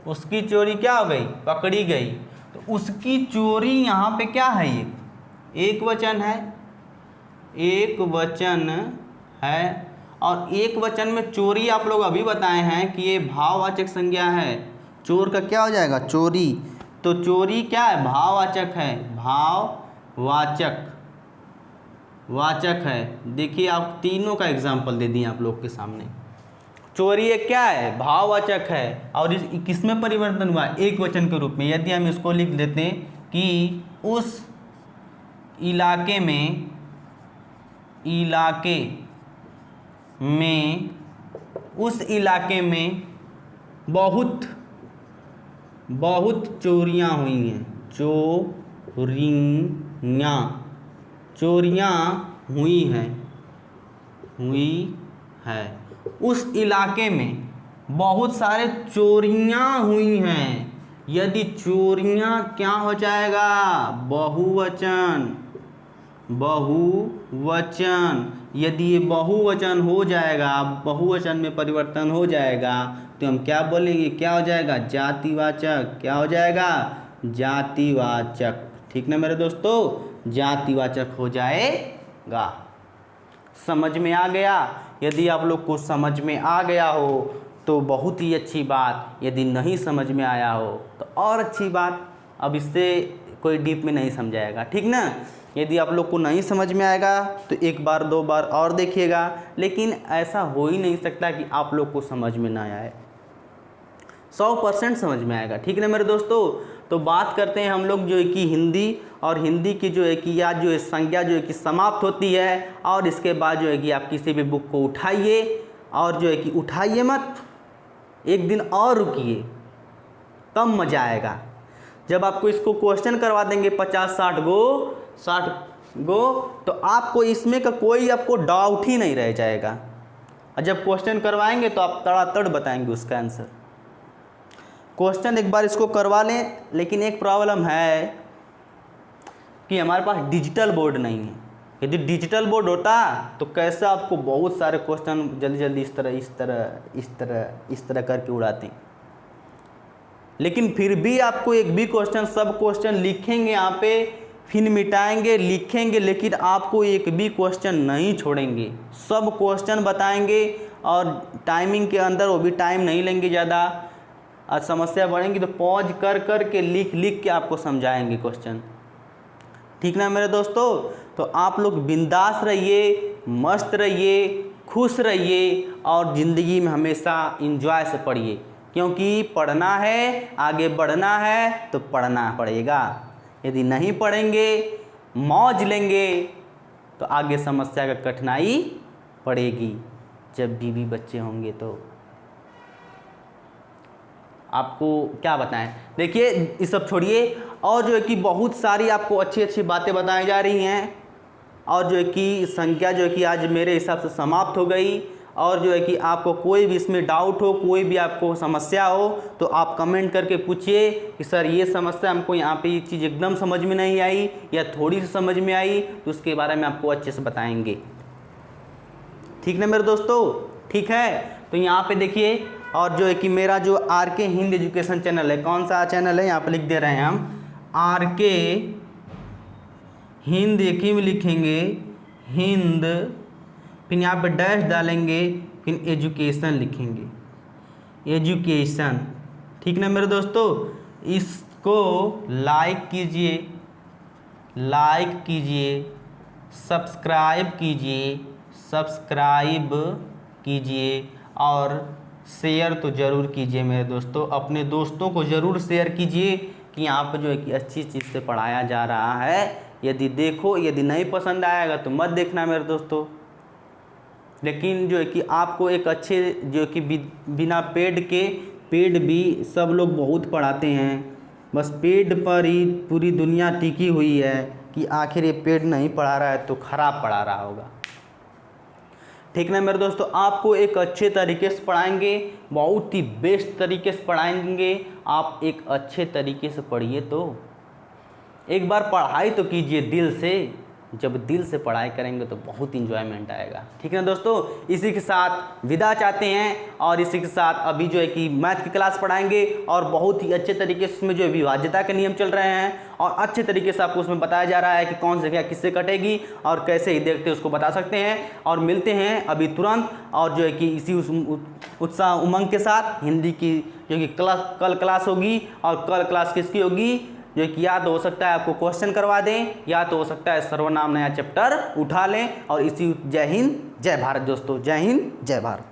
उसकी चोरी क्या हो गई, पकड़ी गई। तो उसकी चोरी यहाँ पे क्या है, ये एक वचन है, एक वचन है। और एक वचन में चोरी आप लोग अभी बताए हैं कि ये भाववाचक संज्ञा है। चोर का क्या हो जाएगा, चोरी। तो चोरी क्या है, भाववाचक है, वाचक है। देखिए आप तीनों का एग्जाम्पल दे दिए आप लोग के सामने। चोरी एक क्या है, भाववाचक है, और इस किस में परिवर्तन हुआ, एक वचन के रूप में। यदि हम इसको लिख देते हैं कि उस इलाके में बहुत चोरियां हुई हैं। चोरियां हुई हैं। उस इलाके में बहुत सारे चोरियां हुई हैं। यदि चोरियां क्या हो जाएगा, बहुवचन, बहुवचन। यदि ये बहुवचन हो जाएगा, बहुवचन में परिवर्तन हो जाएगा तो हम क्या बोलेंगे, क्या हो जाएगा, जातिवाचक। क्या हो जाएगा, जातिवाचक। ठीक ना मेरे दोस्तों, जातिवाचक हो जाएगा। समझ में आ गया? यदि आप लोग को समझ में आ गया हो तो बहुत ही अच्छी बात, यदि नहीं समझ में आया हो तो और अच्छी बात। अब इससे कोई डीप में नहीं समझाएगा, ठीक ना। यदि आप लोग को नहीं समझ में आएगा तो एक बार दो बार और देखिएगा, लेकिन ऐसा हो ही नहीं सकता कि आप लोग को समझ में ना आए। 100% समझ में आएगा, ठीक ना मेरे दोस्तों। तो बात करते हैं हम लोग जो है कि हिंदी, और हिंदी की जो है कि या जो है संज्ञा जो है कि समाप्त होती है, और इसके बाद जो है कि आप किसी भी बुक को उठाइए, और जो है कि उठाइए मत, एक दिन और रुकिए, तब मज़ा आएगा। जब आपको इसको क्वेश्चन करवा देंगे 50-60 गो, तो आपको इसमें का कोई आपको डाउट ही नहीं रह जाएगा। और जब क्वेश्चन करवाएंगे तो आप तड़ातड़ बताएंगे उसका आंसर। क्वेश्चन एक बार इसको करवा लें, लेकिन एक प्रॉब्लम है कि हमारे पास डिजिटल बोर्ड नहीं है। यदि डिजिटल बोर्ड होता तो कैसे आपको बहुत सारे क्वेश्चन जल्दी जल्दी इस तरह करके उड़ाते हैं। लेकिन फिर भी आपको एक भी क्वेश्चन, सब क्वेश्चन लिखेंगे यहाँ पे, फिर मिटाएंगे, लिखेंगे, लेकिन आपको एक भी क्वेश्चन नहीं छोड़ेंगे, सब क्वेश्चन बताएंगे, और टाइमिंग के अंदर, वो भी टाइम नहीं लेंगे ज़्यादा। और समस्या बढ़ेंगी तो पॉज कर के लिख के आपको समझाएंगे क्वेश्चन, ठीक ना मेरे दोस्तों। तो आप लोग बिंदास रहिए, मस्त रहिए, खुश रहिए, और ज़िंदगी में हमेशा एंजॉय से पढ़िए, क्योंकि पढ़ना है, आगे बढ़ना है तो पढ़ना पड़ेगा। यदि नहीं पढ़ेंगे, मौज लेंगे, तो आगे समस्या का कठिनाई पड़ेगी। जब बीवी बच्चे होंगे तो आपको क्या बताएं। देखिए ये सब छोड़िए, और जो है कि बहुत सारी आपको अच्छी अच्छी बातें बताई जा रही हैं, और जो है कि संख्या जो है कि आज मेरे हिसाब से समाप्त हो गई। और जो है कि आपको कोई भी इसमें डाउट हो, कोई भी आपको समस्या हो, तो आप कमेंट करके पूछिए कि सर ये समस्या हमको यहाँ पे ये चीज़ एकदम समझ में नहीं आई, या थोड़ी सी समझ में आई, तो उसके बारे में आपको अच्छे से बताएंगे, ठीक ना मेरे दोस्तों। ठीक है, तो यहाँ पे देखिए, और जो है कि मेरा जो RK हिंद एजुकेशन चैनल है, कौन सा चैनल है, यहाँ पे लिख दे रहे हैं हम, RK हिंद, एक ही में लिखेंगे हिंद, फिर यहाँ पे डैश डालेंगे, फिर एजुकेशन लिखेंगे, एजुकेशन, ठीक ना मेरे दोस्तों। इसको लाइक कीजिए, सब्सक्राइब कीजिए, और शेयर तो ज़रूर कीजिए मेरे दोस्तों। अपने दोस्तों को ज़रूर शेयर कीजिए कि यहाँ पर जो है कि अच्छी चीज़ से पढ़ाया जा रहा है। यदि नहीं पसंद आएगा तो मत देखना मेरे दोस्तों। लेकिन जो है कि आपको एक अच्छे, जो कि बिना पेड भी सब लोग बहुत पढ़ाते हैं, बस पेड पर ही पूरी दुनिया टिकी हुई है कि आखिर ये पेड नहीं पढ़ा रहा है तो ख़राब पढ़ा रहा होगा, ठीक ना मेरे दोस्तों। आपको एक अच्छे तरीके से पढ़ाएंगे, बहुत ही बेस्ट तरीके से पढ़ाएंगे। आप एक अच्छे तरीके से पढ़िए, तो एक बार पढ़ाई तो कीजिए दिल से। जब दिल से पढ़ाई करेंगे तो बहुत इंजॉयमेंट आएगा, ठीक है दोस्तों। इसी के साथ विदा चाहते हैं, और इसी के साथ अभी जो है कि मैथ की क्लास पढ़ाएंगे, और बहुत ही अच्छे तरीके से उसमें जो विभाज्यता के नियम चल रहे हैं, और अच्छे तरीके से आपको उसमें बताया जा रहा है कि कौन से क्या किससे कटेगी, और कैसे ही देखते उसको बता सकते हैं। और मिलते हैं अभी तुरंत, और जो है कि इसी उत्साह उमंग के साथ हिंदी की जो कि कल क्लास होगी, और कल क्लास किसकी होगी, जो कि या तो हो सकता है आपको क्वेश्चन करवा दें, या तो हो सकता है सर्वनाम नया चैप्टर उठा लें। और इसी जय हिंद जय भारत दोस्तों, जय हिंद जय भारत।